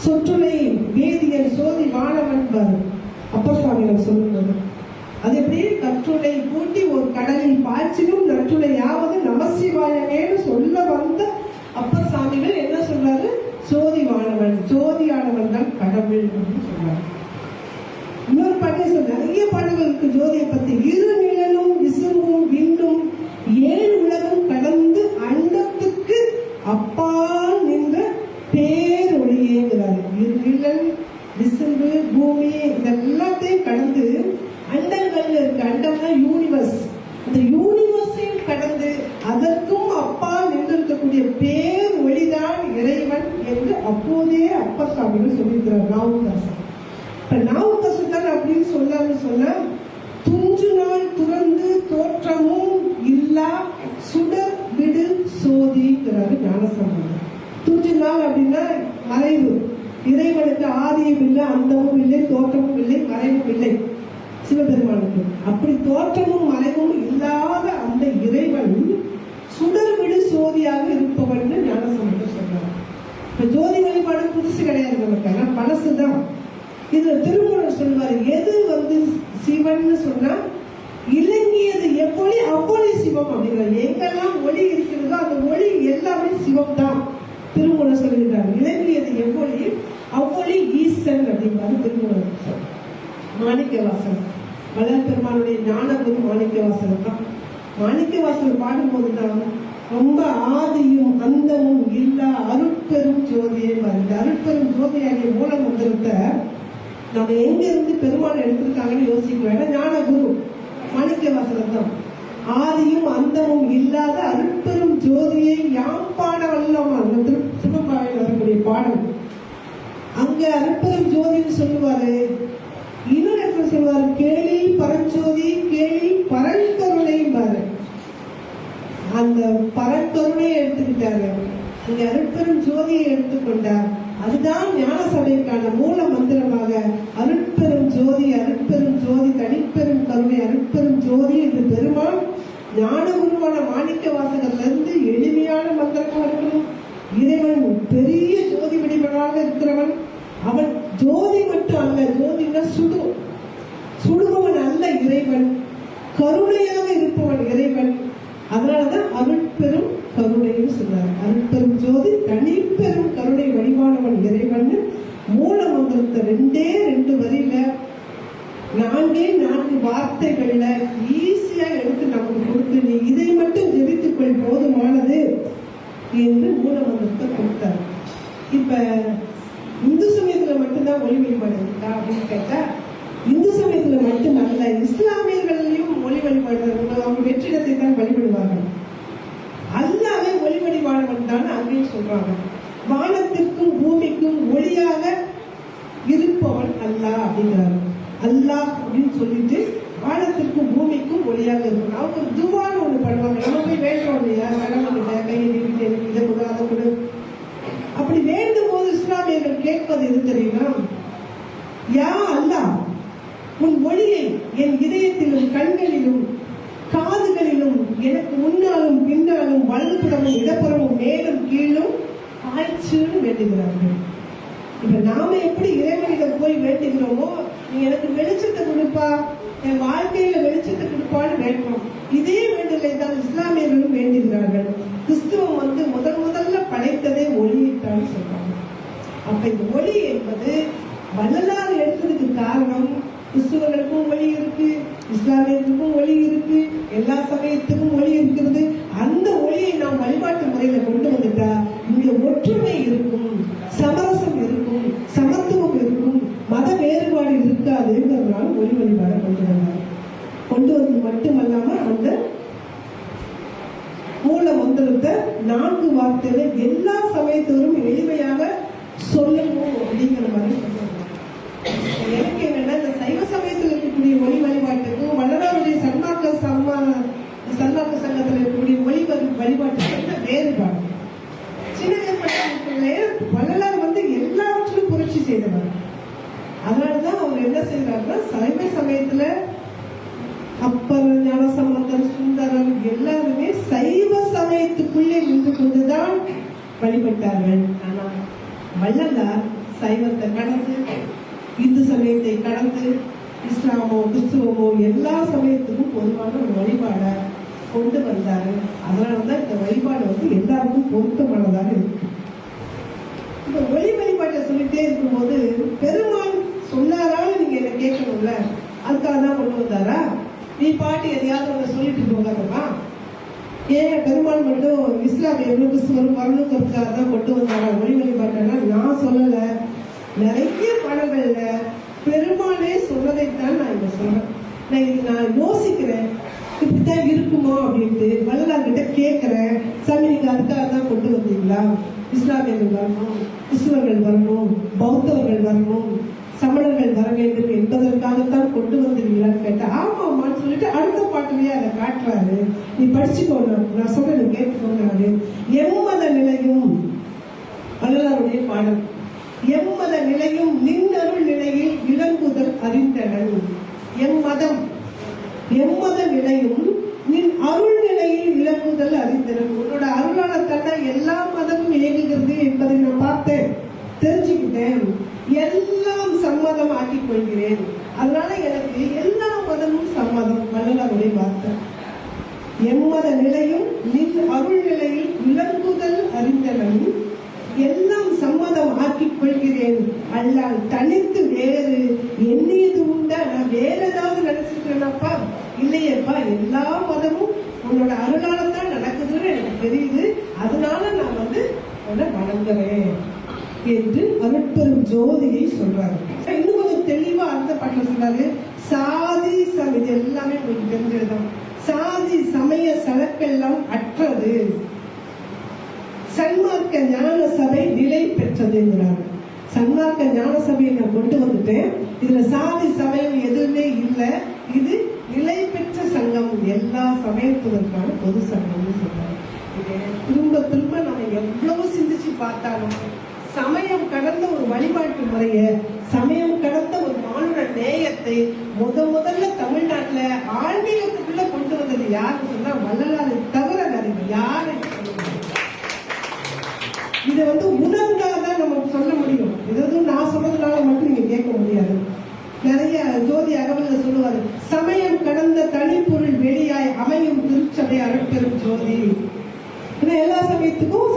சொற்றுலை வேதியன் சோதி வானவன் பாரு அப்பர் சுவாமிகள் சொல்லும்போது, அது எப்படி கற்றுளை கூட்டி ஒரு கடலில் பாய்ச்சிலும் நற்றுளையாவது நமசிவாயமேன்னு சொல்ல வந்த அப்பர் சாமிகள் என்ன சொல்றாரு? சோதிவானவன், ஜோதியானவன் தான் கடவுள் அப்படின்னு சொல்றாரு. இன்னொரு பாட்டை சொல்ற, நிறைய பாடல்களுக்கு ஜோதியை பத்தி. இரு நிழலும் விசும்பும் விண்டும் ஏழு உலகம் கடந்து அண்டத்துக்கு அப்பால் நின்ற பேரொழியேங்கிறாரு. இரு நிழல், விசும்பு, பூமி இதெல்லாத்தையும் கடந்து அண்டங்கள்ல இருக்கு. அண்டம்னா யூனிவர்ஸ். அந்த யூனிவர்ஸையும் கடந்து அதற்கும் அப்பால் நின்றிருக்கக்கூடிய பேர் ஒளிதான் இறைவன் என்று அப்போதே அப்பர் சாமிகள் சொல்லியிருக்கிறார். நாவுக்கரசர். இப்ப நாவுக்கரசர் அப்படின்னு சொன்னா, துஞ்சு நாள் துறந்து தோற்றமும் இல்லா சுடர் விடு சோதிங்கிறாரு ஞானசம்பந்தர். துஞ்சு நாள் அப்படின்னா மறைவு. இறைவனுக்கு ஆதியும் இல்லை, அந்தமும் இல்லை, தோற்றமும் இல்லை, மறைவும் இல்லை சிவபெருமானுக்கு. அப்படி தோற்றமும் மறைவும் இல்லாத அந்த இறைவன் சுடர் விடு சோதியாக இருப்பவன் ஞானசம்பந்தர் சொல்றார். இப்ப ஜோதி வழிபாடு புதுசு கிடையாது நமக்கு, ஆனா பழசுதான். இதுல திருமூலர் சொல்வாரு, எது சிவன் சொன்னா இலங்கியது எப்படி அவ்வொளி சிவம் அப்படிங்கிறார். எங்கெல்லாம் ஒளி இருக்கிறதோ அந்த ஒளி எல்லாமே சிவம் தான் திருமூலர் சொல்லுகிறார். இலங்கியது எவ்வொளி அவ்வொளி ஈசன் அப்படிங்கிறாரு திருமூலர். மாணிக்கவாசகர், வள்ளல் பெருமானுடைய ஞானகுரு மாணிக்கவாசகர் தான். மாணிக்கவாசகர் பாடும்போதுதான் ரொம்ப ஆதியும் அந்தமும் இல்லா அருட்பெரும் ஜோதியை வருது. அருட்பெரும் ஜோதியாகிய மூல மந்திரத்தை நம்ம எங்க இருந்து பெருமாள் எடுத்திருக்காங்கன்னு யோசிக்கலாம். ஞானகுரு மாணிக்கவாசகர் தான். ஆதியும் அந்தமும் இல்லாத அருட்பெரும் ஜோதியை யாம் பாட வல்லோம். அந்த திருப்பாவையில் வரக்கூடிய பாடல். அங்க அருட்பெரும் ஜோதின்னு சொல்லுவாரு. இன்னொரு இடத்துல சொல்லுவாரு, கேளில் பரஞ்சோதி கேளில் பரங்கருணை பாரு. அந்த பரங்கருணையை எடுத்துக்கிட்டாரு, இங்க அருட்பெரும் ஜோதியை எடுத்துக்கொண்டார். அதுதான் ஞான சபைக்கான மூல மந்திரம். ஞானகுருவான மாணிக்க வாசகர்ல இருந்து எளிமையான மந்திரமா இருக்கணும். இறைவன் பெரிய ஜோதி வடிவனாக இருக்கிறவன். அவன் ஜோதி மட்டும் அல்ல, ஜோதினா சுடுபவன் அல்ல இறைவன், கருணையாக இருப்பவன் இறைவன். அதனாலதான் அருட்பெரும் கருணைன்னு சொல்றாரு. அருட்பெரும் ஜோதி தனிப்பெரும் கருணை வடிவானவன் இறைவன். மூல மந்திரத்தை 2 வரியில 4 வார்த்தைகள்ல ஈஸியா எடுத்து நமக்கு கொடுத்து, நீ இதை மட்டும் ஜெபித்துக்கொள் போதுமானது என்று மூல மந்திரத்தை கொடுத்தார். இப்ப இந்து சமயத்துல மட்டும்தான் ஒளி வழிபாடு இருக்கா அப்படின்னு கேட்டா, இந்து சமயத்துல மட்டுமல்ல, இஸ்லாமியர்களையும் ஒளி வழிபாடு அவங்க வெற்றிடத்தை தான் வழிபடுவார்கள். அல்லாவே ஒளி வழிபாடுவன் தான் அங்கேயும் சொல்றாங்க. வானத்திற்கும் பூமிக்கும் ஒளியாக இருப்பவன் அல்லாஹ் அப்படிங்கிறாரு. அல்லாஹ் அப்படின்னு சொல்லிட்டு வானத்திற்கும் பூமிக்கும் ஒளியாக இருக்கணும். அவங்க ஒரு துவான்னு ஒண்ணு பண்ணுவாங்க. நம்ம போய் வேண்டுறோம் இல்லையா, கடவுள்கிட்ட கையை நீக்கிட்டு எனக்கு இதை கொடு அதை கொடு. அப்படி வேண்டும் போது இஸ்லாமியர்கள் கேட்பது எது தெரியுமா? யா அல்லாஹ், உன் ஒளியை என் இதயத்திலும் கண்களிலும் காதுகளிலும் எனக்கு முன்னாலும் பின்னாலும் வலதுபுறமும் இடப்புறமும் மேலும் கீழும் ஆய்ச்சின்னு வேண்டுகிறார்கள். இப்ப நாம எப்படி இறைவனிடம் போய் வேண்டுகிறோமோ, நீ எனக்கு வெளிச்சத்தை கொடுப்பா, என் வாழ்க்கையில வெளிச்சத்தை கொடுப்பான்னு வேண்டணும். இதே வேண்டலை தான் இஸ்லாமியர்களும் வேண்டுகிறார்கள். கிறிஸ்துவம் முதல்ல படைத்ததே ஒளியைத்தான் சொல்றாங்க. அப்ப இந்த ஒளி என்பது வள்ளலார் எடுத்ததுக்கு காரணம், கிறிஸ்துவர்களுக்கும் ஒளி இருக்கு, இஸ்லாமியர்களுக்கும் ஒளி இருக்கு, எல்லா சமயத்துக்கும் ஒளி இருக்கிறது. அந்த ஒளியை நாம் வழிபாட்டு முறையில கொண்டு வந்துட்டா இங்க ஒற்றுமை இருக்கும், சமரசம் இருக்கும், சமத்துவம் இருக்கும், மத வேறுபாடு இருக்காதுங்கிறதுனால ஒளி வழிபாடை கொண்டு வந்தார். கொண்டு வந்து மட்டுமல்லாம அந்த மூல மந்திரத்தை 4 வார்த்தையில எல்லா சமயத்தோரும் எளிமையாக சொல்லணும் அப்படிங்கிற மாதிரி சொல்றாங்க. எனக்கு என்னன்னா, இந்த சைவ சமயத்தில் இருக்கக்கூடிய ஒளி வழிபாட்டுக்கும் வள்ளலாருடைய சன்மார்க்க சங்கத்தில் இருக்கக்கூடிய ஒளி வழிபாட்டுக்கும் என்ன வேறுபாடு? சின்ன வள்ளலார் எல்லாவற்றிலும் புரட்சி செய்தவர். அதனாலதான் அவர் என்ன செய்யறாருன்னா, சைவ சமயத்துல அப்பர், ஞானசம்பந்தர், சுந்தரர் எல்லாருமே சைவ சமயத்துக்குள்ளே நின்று கொண்டுதான் வழிபட்டார்கள். ஆனா வள்ளலார் சைவத்தை கடந்து, இந்து சமயத்தை கடந்து, இஸ்லாமோ கிறிஸ்துவமோ எல்லா சமயத்துக்கும் பொதுவான ஒரு வழிபாடை கொண்டு வந்தாரு. அதனாலதான் இந்த வழிபாடு எல்லாருக்கும் பொருத்தமானதாக இருக்கு. இந்த ஒளி வழிபாட்டை சொல்லிட்டே இருக்கும்போது, பெருமாள் சொன்னாரான்னு நீங்க என்ன கேட்கணும்ல, அதுக்காக தான் கொண்டு வந்தாரா? நீ பாட்டு எதையாவது ஒன்று சொல்லிட்டு போகாதமா? ஏன் பெருமாள் மட்டும் இஸ்லாமியர்களும் கிறிஸ்துவரும் வரணுங்கிறதுக்காக தான் கொண்டு வந்தாரா ஒளி வழிபாட்டை? நான் சொல்லல. நிறைய பாடங்கள்ல பெருமாளே சொன்னதைத்தான் நான் இங்க சொல்றேன். நான் யோசிக்கிறேன், இப்படித்தான் இருக்குமோ அப்படின்ட்டு வள்ளலார் கிட்ட கேட்கிறேன். சாமி, நீங்க அதுக்காக தான் கொண்டு வந்தீங்களா? இஸ்லாமியர்கள் வரணும், கிறிஸ்துவர்கள் வரணும், பௌத்தவர்கள் வரணும், சமணர்கள் வர வேண்டும் என்பதற்காகத்தான் கொண்டு வந்தீங்களான்னு கேட்டா, ஆமாமான்னு சொல்லிட்டு அடுத்த பாட்டுலயே அதை காட்டுறாரு. நீ படிச்சுக்கோங்க, நான் சொல்றேன் கேட்டுக்கோங்க. எம்மத நிலையும் வள்ளலாருடைய பாடல். எம்மத நிலையும் நின்னருள் நிலையில் விளங்குதல் அறிந்தனன். எம்மத நிலையும் நின் அருள் நிலையில் விளங்குதல் அறிந்தனன். உன்னோட அருளால தன்னை எல்லா மதமும் இயங்குகிறது என்பதை நான் பார்த்தேன், தெரிஞ்சுக்கிட்டேன். எல்லாம் சம்மதம் ஆக்கிக் கொள்கிறேன். அதனால எனக்கு எல்லா மதமும் சம்மதம். வள்ளலாருடைய வார்த்தை. எம்மத நிலையும் நின் அருள் நிலையில் விளங்குதல் அறிந்தனன். எல்லாம் சம்மதம் ஆக்கிக் கொள்கிறேன். அல்லால் தனித்து வேறு எண்ணியது உண்டா? நான் வேற ஏதாவது நினைச்சிருக்கேனப்பா? இல்லையப்பா, எல்லா மதமும் உன்னோட அருளால்தான் நடக்குதுன்னு எனக்கு தெரியுது. அதனால நான் உன்னை வணங்குறேன் என்று அருட்பெரும் ஜோதியை சொல்றாரு. இன்னும் கொஞ்சம் தெளிவா அந்த பாட்டுல சொல்றாரு. சாதி சமயம் எல்லாமே உங்களுக்கு தெரிஞ்சதுதான். சாதி சமய சரக்கெல்லாம் அற்றது, சன்மார்க்க ஞான சபை நிலை பெற்றதுங்கிறாங்க. சன்மார்க்க ஞான சபையை நான் கொண்டு வந்துட்டேன். இதுல சாதி சமயம் எதுவுமே இல்லை, இது நிலை பெற்ற சங்கம், எல்லா சமயத்திற்கான பொது சங்கம்னு சொல்றாங்க. திரும்ப திரும்ப நம்ம எவ்வளவு சிந்திச்சு பார்த்தாலும் சமயம் கடந்த ஒரு வழிபாட்டு முறைய, சமயம் கடந்த ஒரு மானுட நேயத்தை முதல்ல தமிழ்நாட்டுல ஆன்மீகத்துக்குள்ள கொண்டு வந்தது யாருன்னு சொன்னா வள்ளலாரை தவிர வேற யாரை சொல்ல முடியும்? இதை உணர்ந்தாதான் நமக்கு சொல்ல முடியும். ஏதாவது நான் சொல்றதுனால மட்டும் நீங்க கேட்க முடியாது. நிறைய ஜோதி அகவல்ல சொல்லுவாரு, சமயம் கடந்த தனிப்பொருள் வெளியாய் அமையும் திருச்சபை அருட்பெரும் ஜோதி. எல்லா சமயத்துக்கும்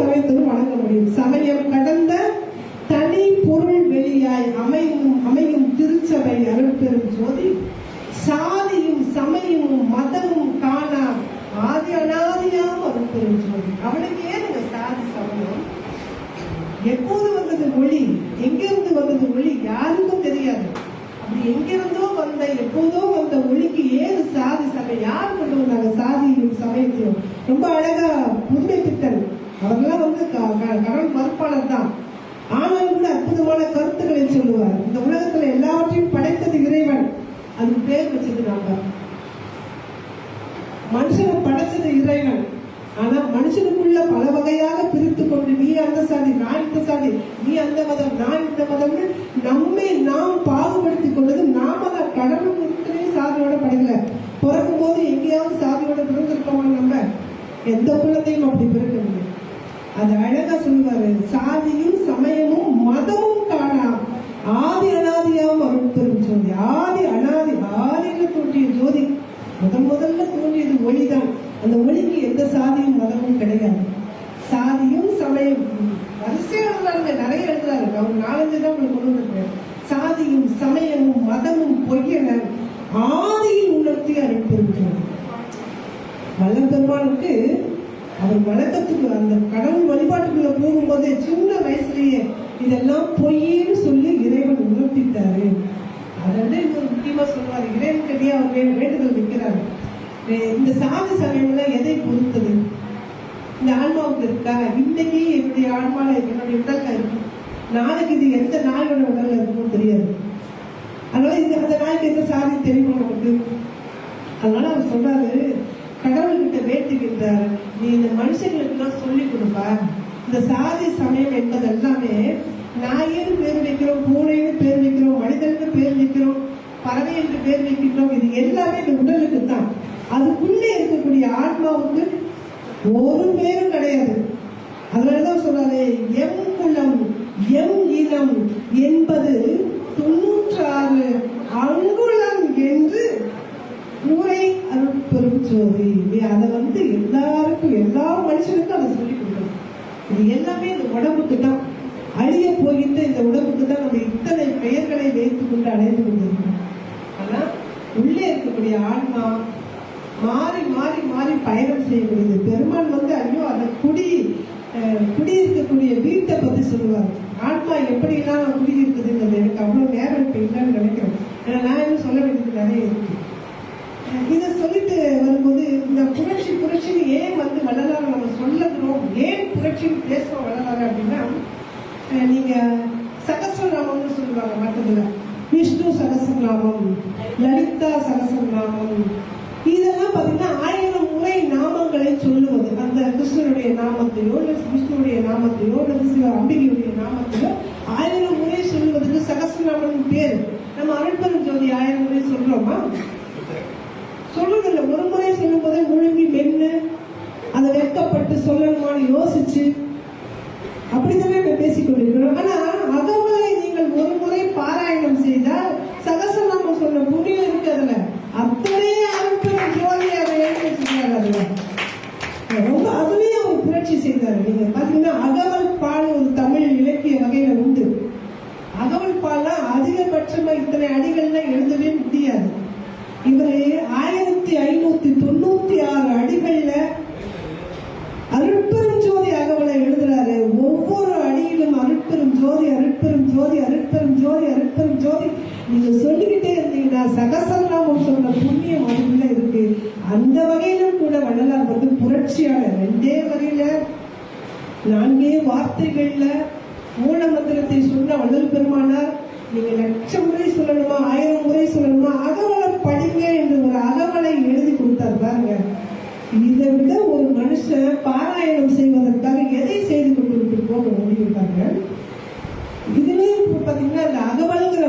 வணங்க முடியும். சமயம் கடந்த தனி பொருள் வெளியாய் அமையும் திருச்சபை அருட்பெரும் ஜோதி. சாதியும் சமயமும் மதமும் காணா ஆதி அனாதியாம் அருட்பெரும் ஜோதி. அவனுக்கு ஏன் சாதி சமயம்? எப்போது வந்தது மொழி? எங்கிருந்து வந்தது மொழி? யாருக்கும் தெரியாது. அப்படி எங்கிருந்தோ வந்த எப்போதோ வந்த மொழிக்கு ஏது சாதி சமயம்? யார் கொண்டு வந்தாங்க சாதியும் சமயத்தையும்? ரொம்ப அழகா புதுமை பித்தன் அவர்கள்லாம் கடவுள் மறுப்பாளர் தான். ஆனாலும் கூட அற்புதமான கருத்துக்களை சொல்லுவார். இந்த உலகத்துல எல்லாவற்றையும் படைத்தது இறைவன், அதுக்கு பேர் வச்சது நாம. மனுஷனை படைச்சது இறைவன், ஆனா மனுஷனுக்குள்ள பல வகையாக பிரித்து கொண்டு நீ அந்த சாதி, நான் இந்த சாதி, நீ அந்த மதம், நான் இந்த மதம், நம்மை நாம் பாகுபடுத்திக் கொண்டது நாம தான். கடவுள் சாதியோட படைக்கல. பிறக்கும் போது எங்கேயாவது சாதியோட பிறந்திருக்கோமா? நம்ம எந்த குழந்தையும் அப்படி பிறக்கவில்லை. அது அழகா சொல்லுவாரு, சாதியும் சமயமும் மதமும் காணா ஆதி அனாதியாம் அருட்பெரும் ஜோதி. ஆதி அனாதி, ஆதியில தோன்றிய ஜோதி. முதல்ல தோன்றியது ஒளிதான். அந்த ஒளிக்கு எந்த சாதியும் மதமும் கிடையாது. சாதியும் சமயம் வரிசையா எழுதுறாங்க, நிறைய எழுதுறாரு. அவங்க 4-5 தான் உங்களுக்கு கொண்டு வந்திருக்கேன். சாதியும் சமயமும் மதமும் பொய்யன ஆதியில் உணர்த்தி அனுப்பியிருக்கிறார். வல்லபெருமானுக்கு அவர் வழக்கத்துக்கு அந்த கடவுள் வழிபாட்டுக்குள்ள போகும்போதே சின்ன வயசுலயே இதெல்லாம் பொய்ன்னு சொல்லி இறைவன் உணர்த்திட்டாரு. அதோட இன்னொரு முக்கியமா சொல்லுவாரு, இறைவன் கடியே அவர் வேண்டுதல் வைக்கிறாரு. இந்த சாதி சமயம்லாம் எதை பொறுத்தது? இந்த ஆன்மாவுக்கு இருக்கா? இன்னைக்கு என்னுடைய ஆன்மால என்னுடைய உடல்ல இருக்கு, நாளைக்கு இது எந்த நாயோட உடல்ல இருக்குன்னு தெரியாது. அதனால இது அந்த நாய்க்கு எந்த சாதி தெரியும் நமக்கு. அதனால அவர் சொல்றாரு, கடவுள்கிட்ட வேண்டுகின்றார், நீ இந்த மனுஷங்களுக்கு எல்லாம் சொல்லி கொடுப்பா. இந்த சாதி சமயம் என்பது எல்லாமே நாயின்னு பேர் வைக்கிறோம், பூனைன்னு பேர் வைக்கிறோம், மனிதன்னு பேர் வைக்கிறோம், பறவை என்று பேர் வைக்கின்றோம். இது எல்லாமே இந்த உடலுக்கு தான். அதுக்குள்ளே இருக்கக்கூடிய ஆன்மாவுக்கு ஒரு பேரும் கிடையாது. அதனாலதான் சொல்றாரு, எம் குலம் எம் இனம் என்பது 96 அங்குலம் என்று உரை அருட்பெரும் ஜோதி. அதை எல்லாருக்கும், எல்லா மனுஷனுக்கும் அதை சொல்லி கொடுக்கணும். இது எல்லாமே இந்த உடம்புக்கு தான். அழிய போகின்ற இந்த உடம்புக்கு தான் நம்ம இத்தனை பெயர்களை வைத்துக் கொண்டு அடைந்து கொண்டிருக்கிறோம். ஆனா உள்ளே இருக்கக்கூடிய ஆன்மா மாறி மாறி மாறி பயணம் செய்யக்கூடியது. பெருமான் ஐயோ அந்த குடியிருக்கக்கூடிய வீட்டை பத்தி சொல்லுவார். ஆன்மா எப்படிலாம் குடியிருக்குதுங்கிறது எனக்கு அவ்வளவு நேரம் இப்ப இல்லைன்னு நினைக்கிறேன். ஏன்னா நான் இன்னும் சொல்ல வேண்டியது நிறைய இருக்கு. இதை சொல்லிட்டு வரும்போது இந்த புரட்சின்னு ஏன் வள்ளலார நம்ம சொல்லுகிறோம், ஏன் புரட்சின்னு பேசுறோம் வள்ளலார அப்படின்னா, நீங்க சகஸ்ரநாமம்னு சொல்லுவாங்க மற்றதுல, விஷ்ணு சகஸ்ரநாமம், லலிதா சகஸ்ரநாமம், இதெல்லாம் பாத்தீங்கன்னா 1000 முறை நாமங்களை சொல்லுவது. அந்த கிருஷ்ணனுடைய நாமத்தையோ இல்ல விஷ்ணுடைய நாமத்தையோ இல்ல சிவ அம்பிகையுடைய நாமத்தையோ 1000 முறை சொல்லுவதற்கு சகஸ்ரநாமம் பேரு. நம்ம அருட்பெரும் ஜோதி 1000 முறை சொல்றோமா? சொல்றதில்ல. ஒரு முறை சொல்லும் போதே முழுங்கி மென்னு அதை வெட்கப்பட்டு சொல்லணுமான்னு யோசிச்சு அப்படித்தானே பேசிக்கொண்டிருக்கிறோம். ஆனா அகவலை நீங்கள் ஒரு முறை பாராயணம் செய்தால் சகஸ்ரநாமம் சொன்ன புண்ணியம் இருக்கு. அதுல அத்தனையே அருட்பெரும் ஜோதி அதை எழுதி வச்சிருக்காரு. அதுல ரொம்ப அதுலயே அவர் புரட்சி செய்தாரு. நீங்க பாத்தீங்கன்னா அகவல் பால் ஒரு தமிழ் இலக்கிய வகையில உண்டு. அகவல் பால்னா அதிகபட்சமா இத்தனை அடிகள்லாம் எழுதவே முடியாது. இவரு 1596 அடிகள்ல அருட்பெரும் ஜோதி அகவலை எழுதுறாரு. ஒவ்வொரு அடியிலும் அருட்பெரும் ஜோதி, அருட்பெரும் ஜோதி, அருட்பெரும் ஜோதி, அருட்பெரும் ஜோதி நீங்க சொல்லிக்கிட்டே இருந்தீங்கன்னா சகஸ்ரநாமம் சொன்ன புண்ணியம் அதுக்குள்ள இருக்கு. அந்த வகையிலும் கூட வள்ளலார் புரட்சியாளர். 2 வகையில 4 வார்த்தைகள்ல மூல மந்திரத்தை சொன்ன வள்ளல் பெருமானார், நீங்க 1,00,000 முறை சொல்லணுமா 1000 முறை சொல்லணுமா அகவலை படிங்க என்று ஒரு அகவலை எழுதி கொடுத்தார் பாருங்க. இதை விட ஒரு மனுஷன் பாராயணம் செய்வதற்காக எதை செய்து கொண்டு போக முடியுட்டாங்க. இதுலயே பாத்தீங்கன்னா அந்த அகவல்ங்கிற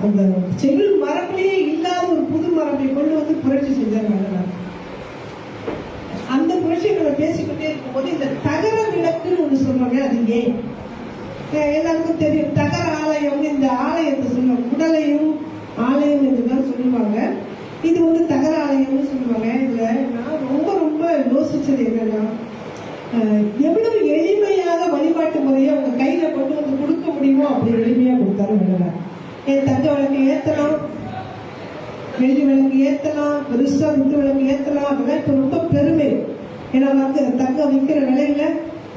அந்த செவில் மரபிலேயே இல்லாத ஒரு புது மரபை கொண்டு புரட்சி செஞ்சார் வள்ளலார். விஷயம் நம்ம பேசிக்கிட்டே இருக்கும்போது இந்த தகர விளக்குன்னு ஒண்ணு சொல்றாங்க. அது ஏன் எல்லாருக்கும் தெரியும். தகர ஆலயம், இந்த ஆலயத்தை சொல்லுவாங்க, குடலையும் ஆலயம் என்றுதான் சொல்லுவாங்க. இது வந்து தகர ஆலயம்னு சொல்லுவாங்க. இதுல நான் ரொம்ப ரொம்ப யோசிச்சது என்னன்னா, எவ்வளவு எளிமையாக வழிபாட்டு முறையை அவங்க கையில கொண்டு வந்து கொடுக்க முடியுமோ அப்படி எளிமையா கொடுத்தாரு வள்ளலார். தங்க விளக்கு ஏத்தலாம், வெள்ளி விளக்கு ஏத்தலாம், பெருசா விட்டு விளக்கு ஏத்தலாம். அதெல்லாம் இப்ப ரொம்ப பெருமை. ஏன்னா வந்து தங்கம் விற்கிற விலையில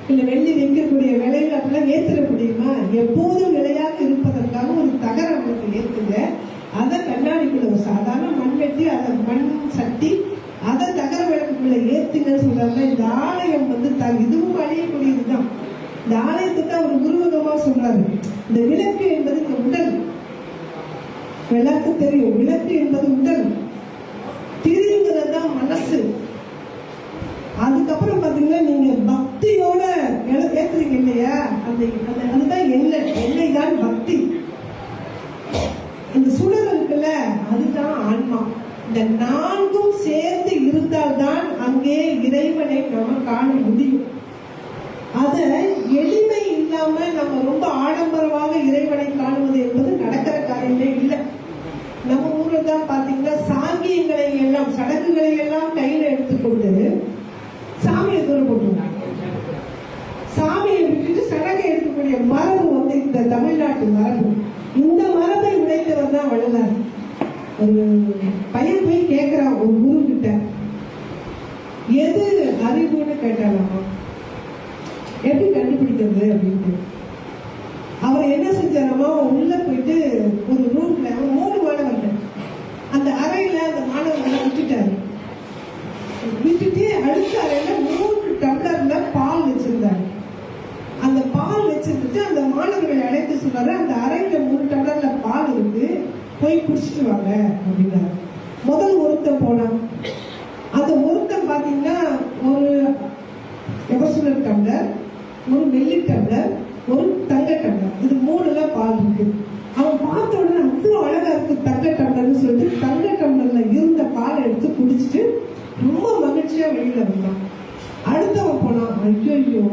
இல்ல வெள்ளி வைக்கக்கூடிய விலையில அப்படிலாம் ஏத்திட முடியுமா? எப்போதும் நிலையாக இருப்பதற்காக ஒரு தகர விளக்கு ஏத்துங்க. அதை கண்ணாடிக்குள்ள ஒரு சாதாரண மண் வெட்டி அதை மண் சட்டி அதை தகர விளக்குக்குள்ள ஏத்துங்கன்னு சொல்றாங்க. இந்த ஆலயம் வந்து இதுவும் அழியக்கூடியதுதான். இந்த ஆலயத்துக்கு தான் ஒரு உருவகமா சொல்றாரு. இந்த விளக்கு என்பது இந்த உடல், எல்லாருக்கும் தெரியும். விளக்கு என்பது உடல், திரிங்கிறது தான் மனசு. அதுக்கப்புறம் பாத்தீங்கன்னா நீங்க பக்தியோட ஏத்துறீங்க இல்லையா, அதுதான் எண்ணெய் தான் பக்தி. இந்த சுடர் இருக்குல்ல, அதுதான் ஆன்மா. இந்த நான்கும் சேர்ந்து இருந்தால்தான் அங்கே இறைவனை நாம காண முடியும். அத எளிமை இல்லாம நம்ம ரொம்ப ஆடம்பரமாக இறைவனை காணுவது என்பது நடக்கிற காரியமே இல்லை. நம்ம ஊர்ல தான் பாத்தீங்கன்னா சாங்கியங்களை எல்லாம், சடங்குகளை எல்லாம் கையில எடுத்துக்கொண்டு சாமியை தூரம் போட்டுருந்தாங்க. சாமியை விட்டுட்டு சடங்கை எடுக்கக்கூடிய மரபு வந்து இந்த தமிழ்நாட்டு மரபு. இந்த மரபை உடைத்தவர் தான் வள்ளலார். ஒரு பையன் போய் கேட்கிறான் ஒரு குரு கிட்ட, எது அறிவுன்னு கேட்டாலாமா, எப்படி கண்டுபிடிக்கிறது அப்படின்ட்டு. அவர் என்ன செஞ்சாராமா, உள்ள போயிட்டு ஒரு ரூம்ல 3 மாணவர்கள், அந்த அறையில அந்த மாணவர்களை விட்டுட்டாரு. விட்டுட்டு அடுத்த அறையில 3 டம்ளர்ல பால் வச்சிருந்தாரு. அந்த பால் வச்சிருந்துட்டு அந்த மாணவர்களை அழைத்து சொன்னாரு, அந்த அறையில 3 டம்ளர்ல பால் இருக்கு, போய் குடிச்சிட்டு வாங்க அப்படின்னாரு. முதல் ஒருத்தன் போனான். அந்த ஒருத்தன் பாத்தீங்கன்னா ஒரு எவர்சிலர் டம்ளர், ஒரு வெள்ளி டம்ளர், ஒரு தங்க டம்ளர், இது 3ல பால் இருக்கு. அவன் பார்த்த உடனே அவ்வளவு அழகா இருக்கு தங்க டம்ளர்னு சொல்லிட்டு தங்க டம்ளர்ல இருந்த பாலை எடுத்து குடிச்சிட்டு ரொம்ப மகிழ்ச்சியா வெளியில வந்தான். அடுத்தவன் போனான், ஐயோ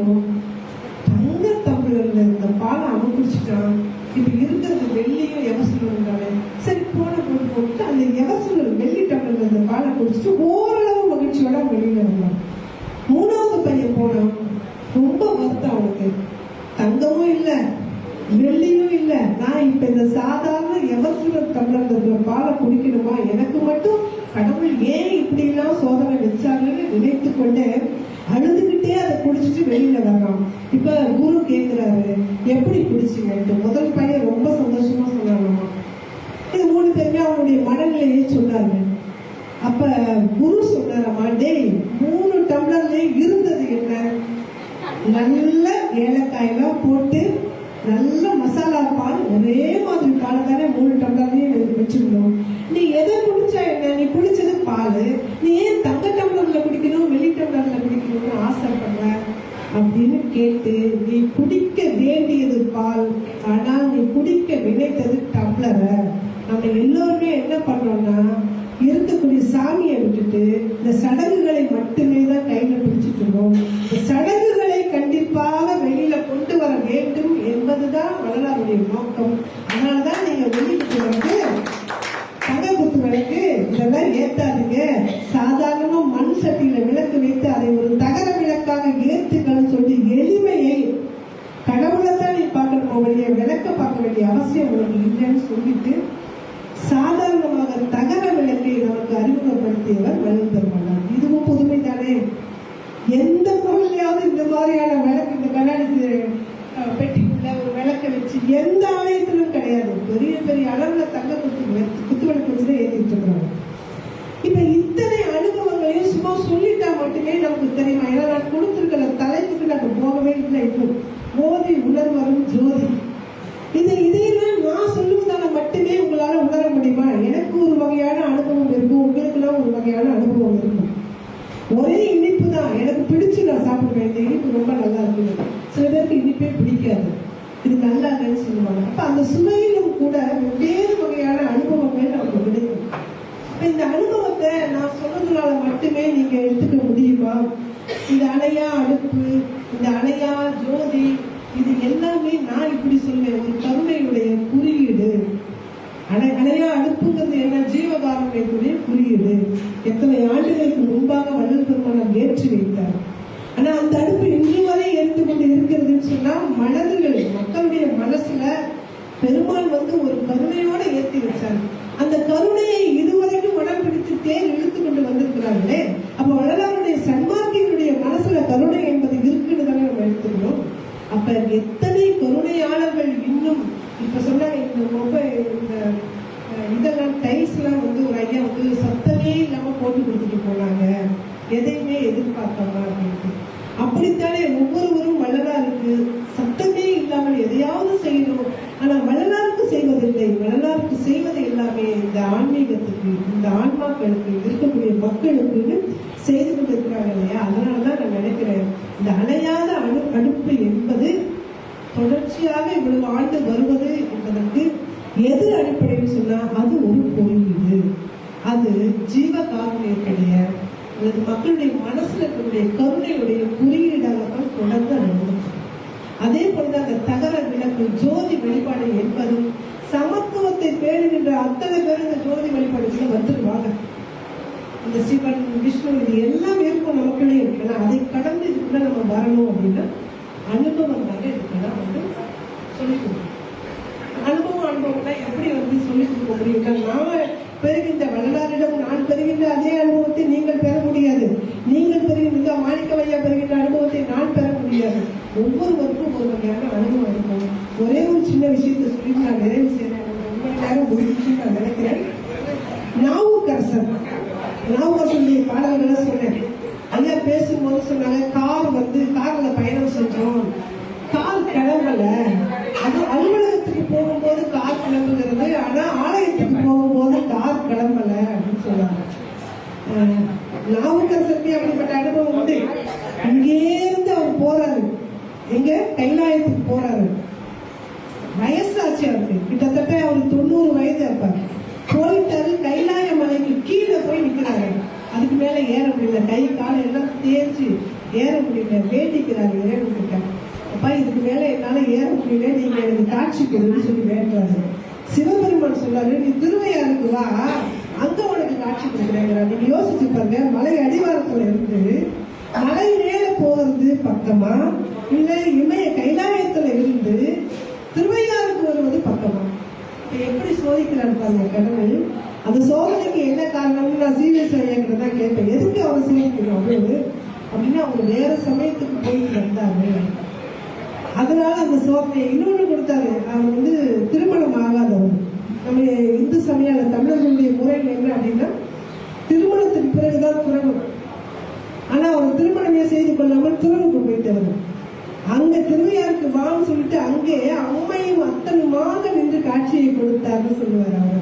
தங்க டம்ளர்ல இருந்த பாலை அவன் குடிச்சிட்டான், இப்ப இருக்கிறது வெள்ளியும் எவர்சிலர், சரி போன போட்டு அந்த எவர்சிலர் வெள்ளி டம்ளர்ல இருந்த பாலை குடிச்சிட்டு ஓரளவு மகிழ்ச்சியோட வெளியில வந்தான். 3வது பையன் போனான், ரொம்ப வருத்தம் அவனுக்கு, தங்கமும் இல்ல வெள்ளியும் இல்ல, நான் இப்ப இந்த சாதாரண எவர்சிலர் டம்ளர்ல பாலை குடிக்கணுமா, எனக்கு மட்டும் கடவுள் ஏன் இப்படி எல்லாம் சோதனை வச்சாங்கன்னு நினைத்து கொண்டு அழுதுகிட்டே அதை குடிச்சிட்டு வெளியில வர்றான். இப்ப குரு கேட்கிறாரு, எப்படி குடிச்சுங்க? முதல் பையன் ரொம்ப சந்தோஷமா சொன்னாங்கம்மா. இது 3 பேருமே அவனுடைய மனநிலையே சொன்னாங்க. அப்ப குரு சொன்னாரம்மா, டேய் 3 டம்ளர்ல இருந்தது என்ன, நல்ல ஏலக்காயெல்லாம் போட்டு நல்ல மசாலா பால், ஒரே மாதிரி பாலை தானே 3 டம்ளர்லயும் வச்சிருந்தோம். நீ எதை குடிச்சா என்ன, நீ குடிச்சது பால், நீ ஏன் தங்க டம்ளர்ல குடிக்கணும் வெள்ளி டம்ளர்ல குடிக்கணும்னு ஆசைப்படுற அப்படின்னு கேட்டு, நீ குடிக்க வேண்டியது பால், ஆனா நீ குடிக்க நினைத்தது டம்ளரை. நம்ம எல்லோருமே என்ன பண்றோம்னா, இருக்கக்கூடிய சாமியை விட்டுட்டு இந்த சடங்குகளை மட்டுமே தான் கையில பிடிச்சிட்டு இருக்கோம். இந்த சடங்குகளை கண்டிப்பாக வெளியில கொண்டு வர வேண்டும் என்பதுதான் வள்ளலாருடைய நோக்கம். அதனாலதான் நீங்க வெளியிட்டு வந்து தங்கக்குத்து விளக்கு இதெல்லாம் ஏத்தாதீங்க, சாதாரணமா மண் சட்டியில விளக்கு வைத்து அதை ஒரு தகர விளக்காக ஏத்துக்கன்னு சொல்லி எளிமையை, கடவுளைத்தான் நீ பார்க்கணும், வழிய விளக்க பார்க்க வேண்டிய அவசியம் உனக்கு இல்லைன்னு சொல்லிட்டு சாதாரணமாக தகர விளக்கை நமக்கு அறிமுகப்படுத்தியவர் வள்ளல் பெருமானார். இதுவும் புதுமை தானே. எந்த பொருளையாவது இந்த மாதிரியான விளக்கு, இந்த கண்ணாடி பெட்டிக்குள்ள ஒரு விளக்க வச்சு எந்த ஆலயத்திலும் கிடையாது. பெரிய பெரிய அளவுல தங்க குத்து விளக்கு வச்சுதான் ஏற்றிட்டு இருக்கிறாங்க. இப்ப இத்தனை அனுபவங்களையும் சும்மா சொல்லிட்டா மட்டுமே நமக்கு தெரியுமா? ஏன்னா நான் கொடுத்திருக்கிற தலைப்புக்கு நம்ம போகவே இல்லை. இன்னும் போதை உணர்வரும் ஜோதி, இதையெல்லாம் நான் சொல்லுவதால மட்டுமே உங்களால உணர முடியுமா? எனக்கு ஒரு வகையான அனுபவம் இருக்கும், உங்களுக்கு எல்லாம் ஒரு வகையான அனுபவம் இருக்கும். ஒரே இனிப்பு தான் எனக்கு பிடிச்சு நான் சாப்பிடுவேன், இந்த இனிப்பு ரொம்ப நல்லா இருக்குது. சில பேருக்கு இனிப்பே பிடிக்காது, இது நல்லா இல்லைன்னு சொல்லுவாங்க. அப்ப அந்த சுவையிலும் கூட வெவ்வேறு வகையான அனுபவங்கள் நமக்கு கிடைக்கும். இந்த அனுபவத்தை நான் சொன்னதுனால மட்டுமே நீங்க எடுத்துக்க முடியுமா? அணையா அடுப்புங்கிறது என்ன? ஜீவகாருண்யத்துடைய குறியீடு. எத்தனை ஆண்டுகளுக்கு முன்பாக வள்ளல் பெருமான் ஏற்றி வைத்தார். ஆனா அந்த அடுப்பு இன்று வரை எரிந்து கொண்டு இருக்கிறதுன்னு சொன்னா மனதுகள், மக்களுடைய மனசுல பெருமாள் ஒரு கருணையோட ஏற்றி வச்சார். அந்த கருணையை இதுவரைக்கும் மனம் பிடித்து தேர் இழுத்து கொண்டு வந்திருக்கிறார்களே, அப்ப வள்ளலாருடைய சன்மார்க்கினுடைய மனசுல கருணை என்பது இருக்குன்னு தானே நம்ம எடுத்துக்கணும். அப்ப எத்தனை கருணையாளர்கள் இன்னும் இப்ப சொன்னாங்க, இந்த மொபைல் இந்த இதெல்லாம் டைல்ஸ் எல்லாம் ஒரு ஐயா சத்தமே இல்லாம போட்டு கொடுத்துட்டு போனாங்க, எதையுமே எதிர்பார்க்காம அப்படின்ட்டு. அப்படித்தானே ஒவ்வொருவரும் வள்ளலாருக்கு சத்தமே இல்லாமல் எதையாவது செய்யணும். ஆனா வள்ளலாருக்கு செய்வதில்லை. வள்ளலாருக்கு செய்வது எல்லாமே இந்த ஆன்மீகத்துக்கு, இந்த ஆன்மாக்களுக்கு, இருக்கக்கூடிய மக்களுக்கு செய்து கொண்டிருக்கிறாங்க இல்லையா? அதனாலதான் நான் நினைக்கிறேன், இந்த அணையாத அடுப்பு என்பது தொடர்ச்சியாக இவ்வளவு ஆண்டு வருவது என்பதற்கு எது அடிப்படைன்னு சொன்னா அது ஒரு குறியீடு. அது ஜீவகாருண்யத்துடைய மக்களுடைய மனசுல இருக்கக்கூடிய கருணையுடைய குறியீடாகத்தான் தொடர்ந்து நடந்துச்சு. அதே போலதான் அந்த தகர விளக்கு ஜோதி வழிபாடு என்பதும் சமத்துவத்தை பேணுகின்ற அத்தனை பேர் இந்த ஜோதி வழிபாடுகளை வந்துருவாங்க. இந்த சிவன், விஷ்ணு இது எல்லாம் இருக்கும் நமக்குள்ளே இருக்கலாம். அதை கடந்து இதுக்குள்ள நம்ம வரணும் அப்படின்னா அனுபவம் தானே இதுக்கெல்லாம் சொல்லிக் கொடுக்கணும். அனுபவம்னா எப்படி சொல்லிக் கொடுக்க முடியும்? நான் பெறுகின்ற வள்ளலாரிடம் நான் பெறுகின்ற அதே அனுபவத்தை நீங்கள் பெற முடியாது. நீங்கள் பெறுகின்ற மாணிக்கவையா பெறுகின்ற அனுபவத்தை நான் பெற முடியாது. ஒவ்வொருவருக்கும் ஒரு வகையான அனுபவம் இருக்கும். ஒரே ஒரு சின்ன விஷயத்தை சொல்லி நான் நிறைவு செய்யறேன். ரொம்ப நேரம் முடிச்சு நான் நினைக்கிறேன். நாவுக்கரசருடைய பாடல்களை சொன்னேன். ஐயா பேசும்போது சொன்னாங்க, கார்ல பயணம் செஞ்சோம், கார் கிளம்பல. அது அலுவலகத்துக்கு போகும்போது கார் கிளம்புகிறது, ஆனா ஆலயத்துக்கு போகும்போது கார் கிளம்பல அப்படின்னு சொன்னாங்க. நாவுக்கரசருக்கு அப்படிப்பட்ட அனுபவம் உண்டு. இங்கே இருந்து அவர் போறாரு, எங்க கைலாயத்துக்கு போறாரு. வயசாச்சு அவருக்கு, கிட்டத்தட்ட அவர் 90 வயது இருப்பாரு. போயிட்டாரு, கைலாய மலைக்கு கீழே போய் நிக்கிறாரு. அதுக்கு மேல ஏற முடியல, கை கால எல்லாம் தேய்ச்சி ஏற முடியல. வேண்டிக்கிறாரு இறைவன்கிட்ட, அப்பா இதுக்கு மேல என்னால ஏற முடியல, நீங்க எனக்கு காட்சி கொடுன்னு சொல்லி வேண்டுறாரு. சிவபெருமான் சொல்றாரு, நீ திருவையாருக்கு வா, அங்க உனக்கு காட்சி கொடுக்குறேங்கிறார். நீங்க யோசிச்சு பாருங்க, மலை அடிவாரத்துல இருந்து மலை மேல போறது பக்கமா, இல்ல இமய கைலாயத்துல இருந்து திருவையாருக்கு வருவது பக்கமா? எப்படி சோதிக்கிறான்னு பாருங்க கடவுள். அந்த சோதனைக்கு என்ன காரணம்னு நான் சீரியஸ் ஐயாக்கிட்ட தான் கேட்பேன். எதுக்கு அவர் சோதிக்கணும் அவ்வளவு அப்படின்னா, அவர் வேற சமயத்துக்கு போயிட்டு வந்தாரு, அதனால அந்த சோதனையை இன்னொன்னு கொடுத்தாரு. அவர் திருமணம் ஆகாதவர். நம்ம இந்து சமய தமிழர்களுடைய முறையில் என்ன அப்படின்னா, திருமணத்துக்கு பிறகுதான் துறவு. ஆனா அவர் திருமணமே செய்து கொள்ளாமல் துறவுக்கு போயிட்டவர். அங்க திருவையாருக்கு வான்னு சொல்லிட்டு அங்கே அம்மையும் அத்தனுமாக நின்று காட்சியை கொடுத்தாருன்னு சொல்லுவார் அவர்.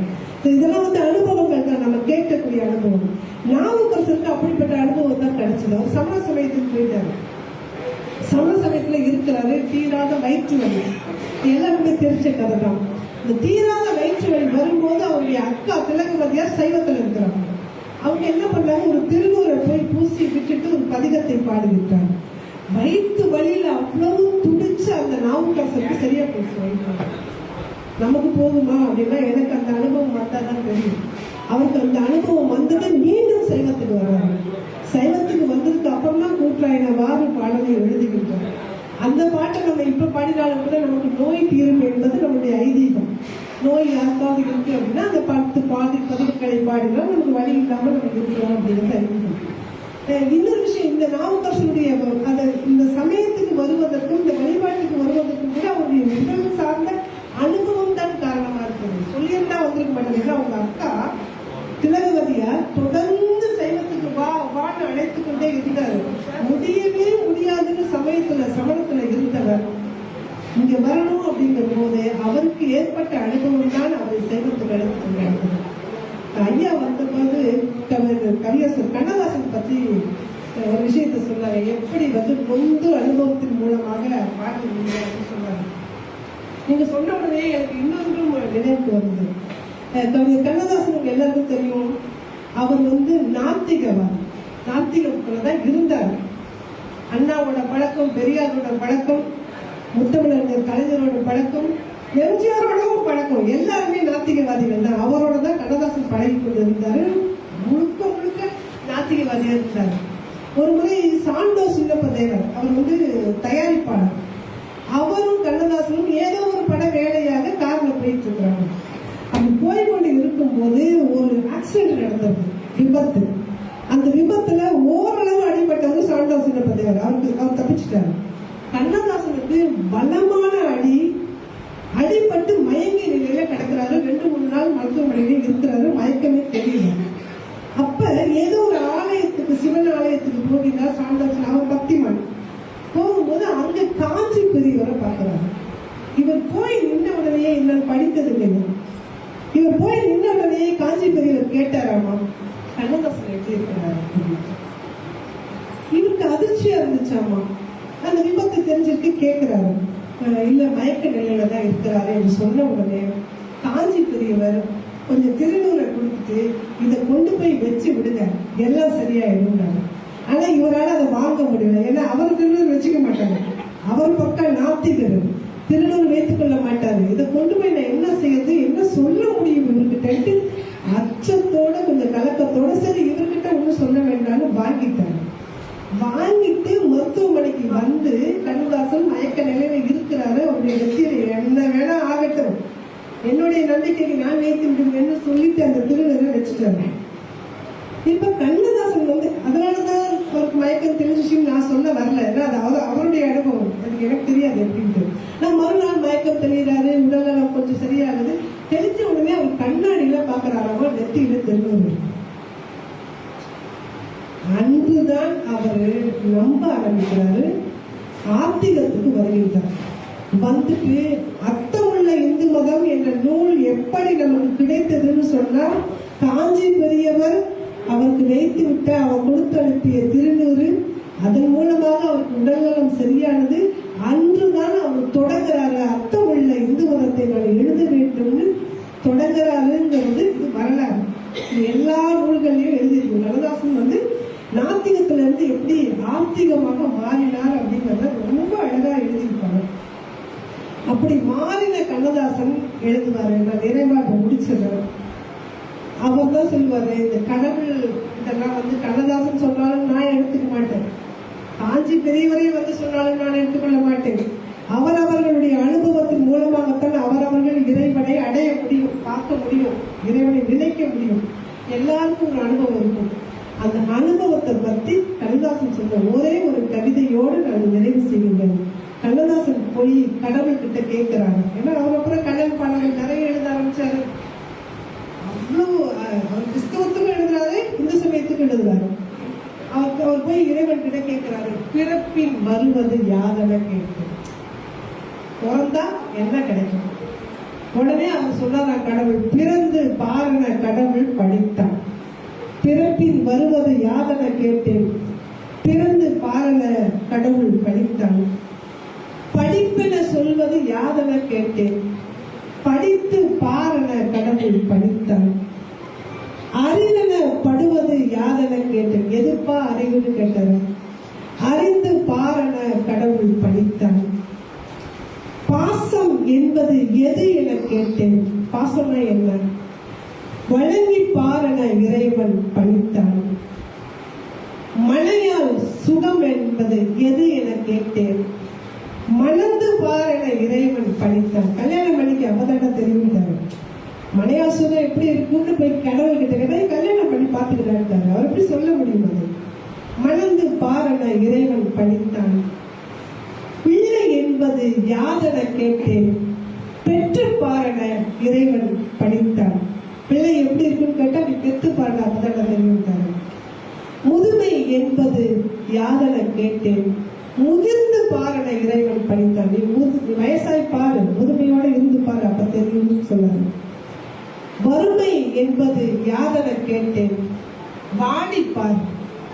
இதெல்லாம் அனுபவங்கள் தான், நம்ம கேட்கக்கூடிய அனுபவம். நாவுக்கரசருக்கு அப்படிப்பட்ட அனுபவம் தான் கிடைச்சது. அவர் சமண சமயத்துக்கு போயிட்டாரு. சமண சமயத்துல இருக்கிறாரு, தீராத வயிற்று வலி, எல்லாருமே தெரிஞ்ச கதை தான். இந்த தீராத வயிற்று வலி வரும்போது அவருடைய அக்கா திலகவதியார் சைவத்தில் இருக்கிறாங்க. அவங்க என்ன பண்ணாங்க, ஒரு திருநூரை போய் பூசி விட்டுட்டு ஒரு பதிகத்தை பாடிவிட்டாங்க. வயிற்று வழியில அவ்வளவு துடிச்சு அந்த நாவுக்கரசருக்கு சரியா போச்சு. நமக்கு போகுமா அப்படின்னா, எனக்கு அந்த அனுபவம் வந்தாதான் தெரியும். அவருக்கு அந்த அனுபவம் வந்தது மீண்டும் சைவத்துக்கு வர்றாரு. சைவத்துக்கு வந்ததுக்கு அப்புறம் தான் கூட்டுறாயின வாறு பாடலை எழுதுகின்றார். அந்த பாட்டை நம்ம இப்ப பாடினாலும் கூட நமக்கு நோய் தீரும் என்பது நம்முடைய ஐதீகம். நோய் யாருக்காவது இருக்கு அப்படின்னா அந்த 10 பதிவுகளை பாடினா நமக்கு வழி இல்லாமல் நம்ம இருக்கிறோம் அப்படிங்கிறது ஐதீகம். இன்னொரு விஷயம், இந்த நாவுக்கரசனுடைய இந்த சமயத்துக்கு வருவதற்கும் இந்த வழிபாட்டுக்கு வருவதற்கும் கூட அவருடைய உடல் சார்ந்த அனுபவம் தான் காரணமா இருக்குது. சொல்லியிருந்தா வந்திருக்க மாட்டேங்குது. அவங்க அக்கா திலகவதியார் தொடர்ந்து சைவத்துக்கு வான்னு அழைத்துக் கொண்டே இருந்தாரு. முடியவே முடியாதுன்னு சமணத்துல இருந்தவர் இங்க வரணும் அப்படிங்கிற போது அவருக்கு ஏற்பட்ட அனுபவம் தான் அவரை சைவத்துக்கு அழைத்துக் கொண்டாரு. ஐயா வந்தபோது கவியரசர் கண்ணதாசன் பத்தி ஒரு விஷயத்த சொன்னாங்க. எப்படி பொது அனுபவத்தின் மூலமாக பாடல் அப்படின்னு சொன்னாங்க. நீங்க சொன்ன உடனே எனக்கு இன்னொன்றும் நினைவுக்கு வருது. கண்ணதாசனுக்கு எல்லாருக்கும் தெரியும், அவர் நாத்திகவாதி. நாத்திகத்துலதான் இருந்தார். அண்ணாவோட பழக்கம், பெரியாரோட பழக்கம், முத்தமிழர் கலைஞரோட பழக்கம், எம்ஜிஆரோடவும் பழக்கம். எல்லாருமே நாத்திகவாதிகள் தான். அவரோட தான் கண்ணதாசன் பழகி கொண்டு இருந்தாரு. முழுக்க முழுக்க நாத்திகவாதியா இருந்தாரு. ஒரு முறை சாண்டோ சின்னப்ப தேவர், அவர் தயாரிப்பாளர், அவரும் கண்ணதாசனும் ஏதோ ஒரு பட வேலையாக கார்ல போயிட்டு இருக்கிறாங்க. அப்படி போய்கொண்டு இருக்கும் போது ஒரு ஆக்சிடென்ட் நடந்தது, விபத்து. அந்த விபத்துல ஓரளவு அடிபட்டவர் சாண்டோ சின்னப்ப தேவர். அவர் தப்பிச்சிட்டாரு. கண்ணதாசனுக்கு பலமான அடிபட்டு மயங்கிய நிலையில கிடக்கிறாரு. 2-3 நாள் மருத்துவமனையில இருக்கிறாரு. மயக்கமே தெரியல. அப்ப ஏதோ ஒரு ஆலயத்துக்கு, சிவன் ஆலயத்துக்கு போகிறார் சாண்டோசன். அவர் பக்திமான். போகும்போது அங்க காஞ்சி பெரியவரை பார்க்கிறாரு. இவர் போய் நின்ன உடனே, இன்னும் படித்தது இல்லைங்க, இவர் போய் நின்ன உடனே காஞ்சி பெரியவர் கேட்டாராமா, கண்ணதாசன் எப்படி இருக்கிறாரு? இவருக்கு அதிர்ச்சியா இருந்துச்சாமா. அந்த விபத்து தெரிஞ்சிருக்கு. கேட்கிறாரு. இல்ல, மயக்க நிலையில தான் இருக்கிறாரு என்று சொன்ன உடனே காஞ்சி பெரியவர் கொஞ்சம் திருநூரை கொடுத்துட்டு, இதை கொண்டு போய் வச்சு விடுங்க, எல்லாம் சரியாயிடும். ஆனா இவரால் அதை வாங்க முடியல. ஏன்னா அவர் திருநூறு வச்சுக்க மாட்டாரு. அவர் பக்கம் நாத்திகர், திருநூறு வைத்துக் கொள்ள மாட்டாரு. இதை கொண்டு போய் நான் என்ன செய்யறது, என்ன சொல்ல முடியும் இவர்கிட்ட? அச்சத்தோட, கொஞ்சம் கலக்கத்தோட, சரி இவர்கிட்ட ஒன்னும் சொல்ல வேண்டாம்னு வாங்கிட்டாரு. வாங்கிட்டு மருத்துவமனைக்கு வந்து கண்ணதாசன் மயக்க நிலையில இருக்கிறாரு. அவருடைய நெத்தியில என்ன வேணா ஆகட்டும், என்னுடைய நம்பிக்கைக்கு நான் வைத்திருக்கேன்னு சொல்லிட்டு அந்த திருநூரை வச்சுட்டாரு. இப்ப கண்ணதாசன் அதனாலதான் அவருக்கு மயக்கம் தெரிஞ்சிச்சுன்னு நான் சொல்ல வரல. ஏன்னா அது அவருடைய அனுபவம், அதுக்கு எனக்கு தெரியாது எப்படின்ட்டு. நான் மறுநாள் மயக்கம் தெளிகிறாரு, உடல்நலம் கொஞ்சம் சரியாகுது. தெளிச்ச உடனே அவர் கண்ணாடியில பாக்குறாராமா, நெத்தியில திருநூறு. அன்றுதான் அவரு நம்ப ஆரம்பிக்கிறாரு. ஆத்திகத்துக்கு வருகின்றார். வந்துட்டு அர்த்தமுள்ள இந்து மதம் என்ற நூல் எப்படி நமக்கு கிடைத்ததுன்னு சொன்னா, காஞ்சி பெரியவர் அவருக்கு வைத்து விட்ட, அவர் கொடுத்து அனுப்பிய திருநூறு, அதன் மூலமாக அவருக்கு உடல்நலம் சரியானது. அன்றுதான் அவர் தொடங்குறாரு, அர்த்தமுள்ள இந்து மதத்தை நான் எழுத வேண்டும்னு தொடங்குறாருங்கிறது வரலாறு. எல்லா நூல்களையும் எழுதியிருக்கும். கண்ணதாசன் நாத்திகத்துல இருந்து எப்படி ஆத்திகமாக மாறினார் அப்படிங்கறத ரொம்ப அழகா எழுதியிருப்பாங்க. அப்படி மாறின கண்ணதாசன் எழுதுவாரு. நான் நிறைவாக முடிச்சிடுறேன். அவர் தான் சொல்லுவாரு, இந்த கடவுள் இதெல்லாம் கண்ணதாசன் சொன்னாலும் நான் எடுத்துக்க மாட்டேன், காஞ்சி பெரியவரே சொன்னாலும் நான் எடுத்துக்கொள்ள மாட்டேன். அவரவர்களுடைய அனுபவத்தின் மூலமாகத்தான் அவரவர்கள் இறைவனை அடைய முடியும், பார்க்க முடியும், இறைவனை நினைக்க முடியும். எல்லாருக்கும் ஒரு அனுபவம் இருக்கும். அந்த அனுபவத்தை பத்தி கண்ணதாசன் சொன்ன ஒரே ஒரு கவிதையோடு நான் நிறைவு செய்கின்றேன். கண்ணதாசன் போய் கடவுள் கிட்ட கேட்கிறாங்க. ஏன்னா அவர் அப்புறம் கடல் பாடல்கள் நிறைய எழுத ஆரம்பிச்சாரு. அவ்வளவு அவர் கிறிஸ்தவத்துக்கும் எழுதுறாரு, இந்து சமயத்துக்கும் எழுதுறாரு. அவர் போய் இறைவன் கிட்ட கேட்கிறாரு, பிறப்பின் வருவது யாதென கேட்கு, பிறந்தா என்ன கிடைக்கும்? உடனே அவர் சொல்றாரா, கடவுள் பிறந்து பாருன கடவுள் படித்தான், பிறப்பின் வருவது யாதென கேட்டேன், பிறந்து பாருன கடவுள் படித்தான், படிப்பென சொல்வது யாதென கேட்டேன், படித்து பாருன கடவுள் படித்தான், அறிவென படுவது யாதென கேட்டேன். எதுப்பா அறிவுன்னு கேட்டாரு. அறிந்து பாருன கடவுள் படித்தான், பாசம் என்பது எது என கேட்டேன். பாசம்னா என்ன? வழங்கி பாருன இறைவன் படித்தான், மனையால் சுகம் என்பது எது என கேட்டேன். மணந்து பாருன இறைவன் படித்தான். கல்யாணம் பண்ணிக்க அப்பதான தெரிவித்தாரு. மனையால் சுகம் எப்படி இருக்குன்னு போய் கடவுள் கிட்ட கேட்டா, கல்யாணம் பண்ணி பார்த்துக்கிட்டாரு. அவர் எப்படி சொல்ல முடியும்? அது மணந்து பாருன இறைவன் படித்தான், பிள்ளை என்பது யாதென கேட்டேன், பெற்று பாருன இறைவன் படித்தான். பிள்ளை எப்படி இருக்குன்னு கேட்டா, நீ பெற்று பாருன அப்பதான தெரிவித்தாரு. முதுமை என்பது யாதென கேட்டேன், முதிர்ந்து பாருன இறைவன் படித்தான். நீ வயசாய் பாரு, முதுமையோட இருந்து பாரு, அப்ப தெரியும் சொன்னாரு. வறுமை என்பது யாதென கேட்டேன், வாடிப்பார்.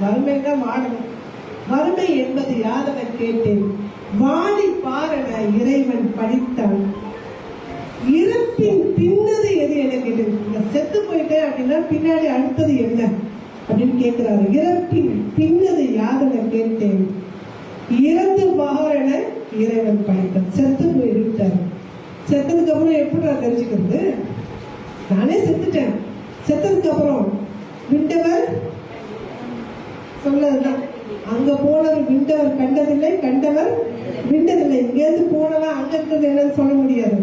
வறுமைன்னா வாடணும். வறுமை என்பது யாதென கேட்டேன், வாடி பாருன இறைவன் படித்தான். இறப்பின் பின்னது எது என கேட்டேன். செத்து போயிட்டேன் அப்படின்னா பின்னாடி அடுத்தது என்ன அப்படின்னு கேட்கிறாரு. இறப்பின் பின்னது யாதென கேட்டேன், இறந்து பாருன இறைவன் படித்தான். செத்து போயிருக்காரு. செத்ததுக்கு அப்புறம் எப்படி நான் தெரிஞ்சுக்கிறது? நானே செத்துட்டேன். செத்ததுக்கு அப்புறம் விண்டவர் சொல்லதுதான், அங்க போனவர் விண்டவர் கண்டதில்லை, கண்டவர் விண்டதில்லை. இங்கேருந்து போனவன் அங்க இருக்கிறது என்னன்னு சொல்ல முடியாது.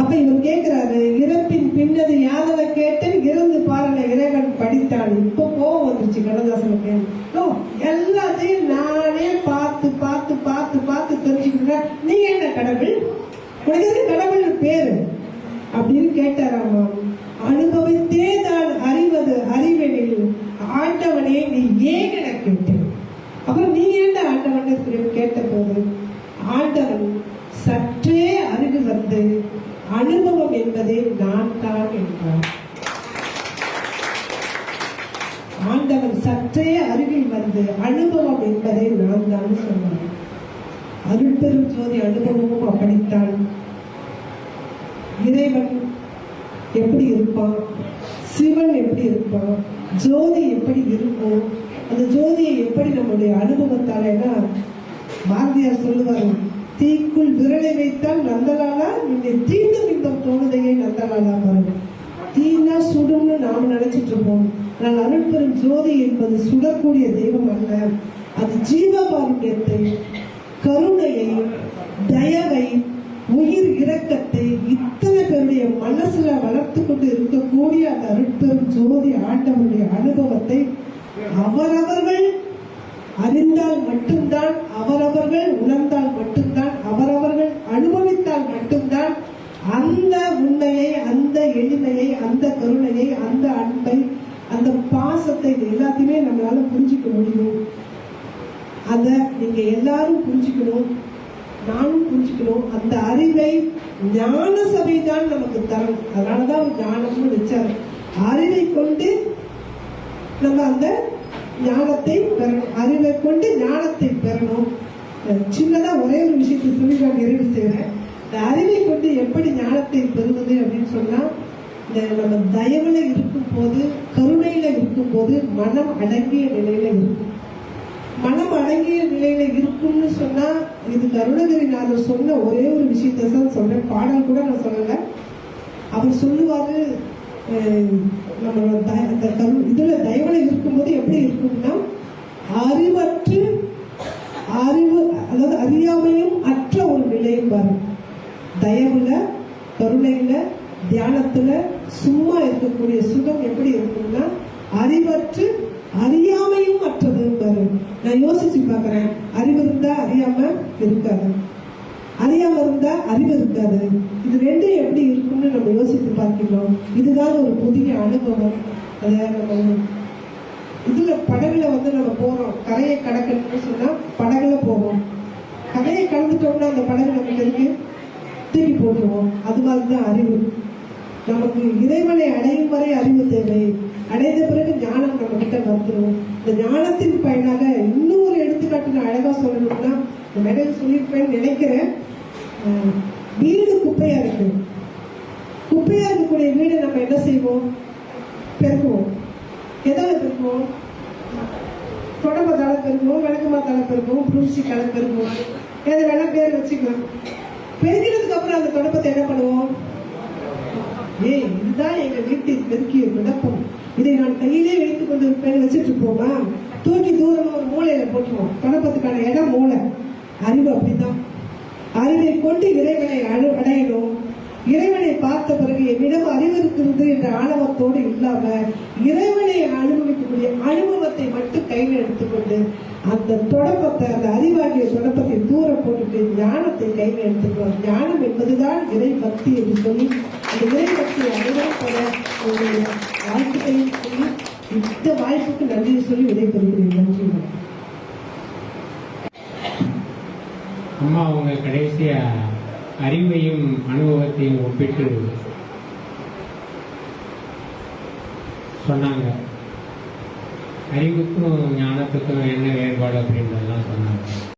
அப்ப இவர் கேட்கிறாரு, இறப்பின் பின்னது யாதனை கேட்டேன், இறந்து பாருங்க இறைவன் படித்தான். இப்ப கோவம் வந்துருச்சு கண்ணதாசனுக்கு. எல்லாத்தையும் நானே பார்த்து பார்த்து பார்த்து பார்த்து தெரிஞ்சுக்கிறேன், நீங்க என்ன கடவுள், உனக்கு கடவுள் பேரு அப்படின்னு கேட்டாராமா. அனுபவித்தே தான் அறிவது அறிவெனில் ஆண்டவனே நீ ஏன் என கேட்டேன். அப்புறம் நீ ஏன் ஆண்டவன் கேட்ட போது ஆண்டவன் சற்றே அறிவு வந்து அனுபவம் என்பதே நான் தான் என்றார். ஆண்டவன் சற்றே அருகில் வந்து அனுபவம் என்பதை நான் தான் சொன்னார். அருட்பெரும் ஜோதி அனுபவமும் அப்படித்தான். இறைவன் எப்படி இருப்பான், சிவன் எப்படி இருப்பான், ஜோதி எப்படி இருக்கும், அந்த ஜோதியை எப்படி நம்முடைய அனுபவத்தாலேனா பாரதியார் சொல்லுவார், தீக்குள் விரலை வைத்தால் நந்தலாலா இந்த தீண்டும் இன்பம் தோணுதையை நந்தலாலா பாருங்க. தீனா சுடும்னு நாம் நினைச்சிட்டு இருப்போம். ஆனால் அருட்பெரும் ஜோதி என்பது சுடக்கூடிய தெய்வம் அல்ல. அது ஜீவகாருண்யத்தை, கருணையை, தயவை, உயிர் இரக்கத்தை இத்தனை பேருடைய மனசுல வளர்த்து கொண்டு இருக்கக்கூடிய அந்த அருட்பெரும் ஜோதி ஆண்டவருடைய அனுபவத்தை அவரவர்கள் அறிந்தால் மட்டும்தான், அவரவர்கள் உணர்ந்தால் மட்டும்தான், அவரவர்கள் அனுபவித்தால் மட்டும்தான் அந்த உண்மையை, அந்த எளிமையை, அந்த கருணையை, அந்த அன்பை, அந்த பாசத்தை எல்லாத்தையுமே நம்மளால புரிஞ்சுக்க முடியும். அத நீங்க எல்லாரும் புரிஞ்சுக்கணும், நானும் புரிஞ்சுக்கணும். அந்த அறிவை ஞான சபை தான் நமக்கு தரும். அதனாலதான் ஞானம்னு வச்சாரு. அறிவை கொண்டு நம்ம அந்த ஞானத்தை பெறணும், அறிவை கொண்டு ஞானத்தை பெறணும். சின்னதா ஒரே ஒரு விஷயத்தை சொல்லி நான் நிறைவு செய்வேன். இந்த அறிவை கொண்டு எப்படி ஞானத்தை பெறுவது அப்படின்னு சொன்னா, இந்த நம்ம தயவுல இருக்கும் போது, கருணையில இருக்கும் போது மனம் அடங்கிய நிலையில இருக்கும். மனம் அடங்கிய நிலையில இருக்கும்னு சொன்னா, இது அருணகிரிநாதர் சொன்ன ஒரே ஒரு விஷயத்தை தான் சொல்றேன். பாடல் கூட நான் சொல்லல. அவர் சொல்லுவாரு, நம்மளோட இதுல தயவுல இருக்கும்போது எப்படி இருக்கும்னா, அறிவற்று அறிவு, அதாவது அறியாமையும் அற்ற ஒரு நிலையும் வரும். தயவுல, கருணையில, தியானத்துல சும்மா இருக்கக்கூடிய சுகம் எப்படி இருக்கும்னா, அறிவற்று அறியாமையும் அற்றது வரும். நான் யோசிச்சு பாக்குறேன், அறிவு இருந்தா அறியாம இருக்காது, அறியாம இருந்தா அறிவு இருக்காது. இது ரெண்டும் எப்படி இருக்கும்னு நம்ம யோசித்து பார்க்கிறோம். இதுதான் ஒரு புதிய அனுபவம். நம்ம இதுல படகுல நம்ம போறோம், கரையை கடக்கணும்னு சொன்னா படகுல போவோம். கரையை கடந்துட்டோம்னா அந்த படகு நமக்கு இருக்கு, தூக்கி போட்டுருவோம். அது மாதிரிதான் அறிவு. நமக்கு இறைவனை அடையும் வரை அறிவு தேவை. அடைந்த பிறகு ஞானம் நம்ம கிட்ட வந்துடும். இந்த ஞானத்தின் பயனாக இன்னும் ஒரு எடுத்துக்காட்டு நான் அழகா சொல்லணும்னா, இந்த மேடையில் சொல்லியிருப்பேன்னு நினைக்கிறேன். வீடு குப்பையா இருக்கு. குப்பையா இருக்கக்கூடிய வீடு நம்ம என்ன செய்வோம்? பெருக்குவோம். எதாவது பெருக்குவோம்? தொடப்பத்தால பெருக்குவோம், விளக்குமாத்தால பெருக்குவோம், புருஷிக்கால பெருக்குவோம், எதை வேணா பேர் வச்சுக்கலாம். பெருக்கிறதுக்கு அப்புறம் அந்த தொடப்பத்தை என்ன பண்ணுவோம்? இதுதான் எங்க வீட்டில் பெருக்கிய விடப்பம், இதை நான் கையிலே வைத்துக் கொண்டு இருப்பேன் வச்சுட்டு இருப்போமா? தூக்கி தூரமா ஒரு மூலையில போட்டுருவோம். தொடப்பத்துக்கான இடம் மூளை. அறிவு அப்படித்தான். அறிவை கொண்டு இறைவனை அடையணும். இறைவனை பார்த்த பிறகு என்னிடம் அறிவு இருக்கிறது என்ற ஆணவத்தோடு இல்லாம, இறைவனை அனுபவிக்கக்கூடிய அனுபவத்தை மட்டும் கையில் எடுத்துக்கொண்டு அந்த தொடப்பத்தை, அந்த அறிவாகிய தொடப்பத்தை தூரம் போட்டுட்டு ஞானத்தை கையில் எடுத்துக்கிறோம். ஞானம் என்பதுதான் இறை பக்தி என்று சொல்லி, அந்த இறை பக்தியை அனுபவப்பட வாழ்க்கையையும் சொல்லி, இந்த வாய்ப்புக்கு நன்றியை சொல்லி விடைபெறுகிறேன். நன்றி. அம்மா அவங்க கடைசியா அறிவையும் அனுபவத்தையும் ஒப்பிட்டு சொன்னாங்க. அறிவுக்கும் ஞானத்துக்கும் என்ன வேறுபாடு அப்படின்றதெல்லாம் சொன்னாங்க.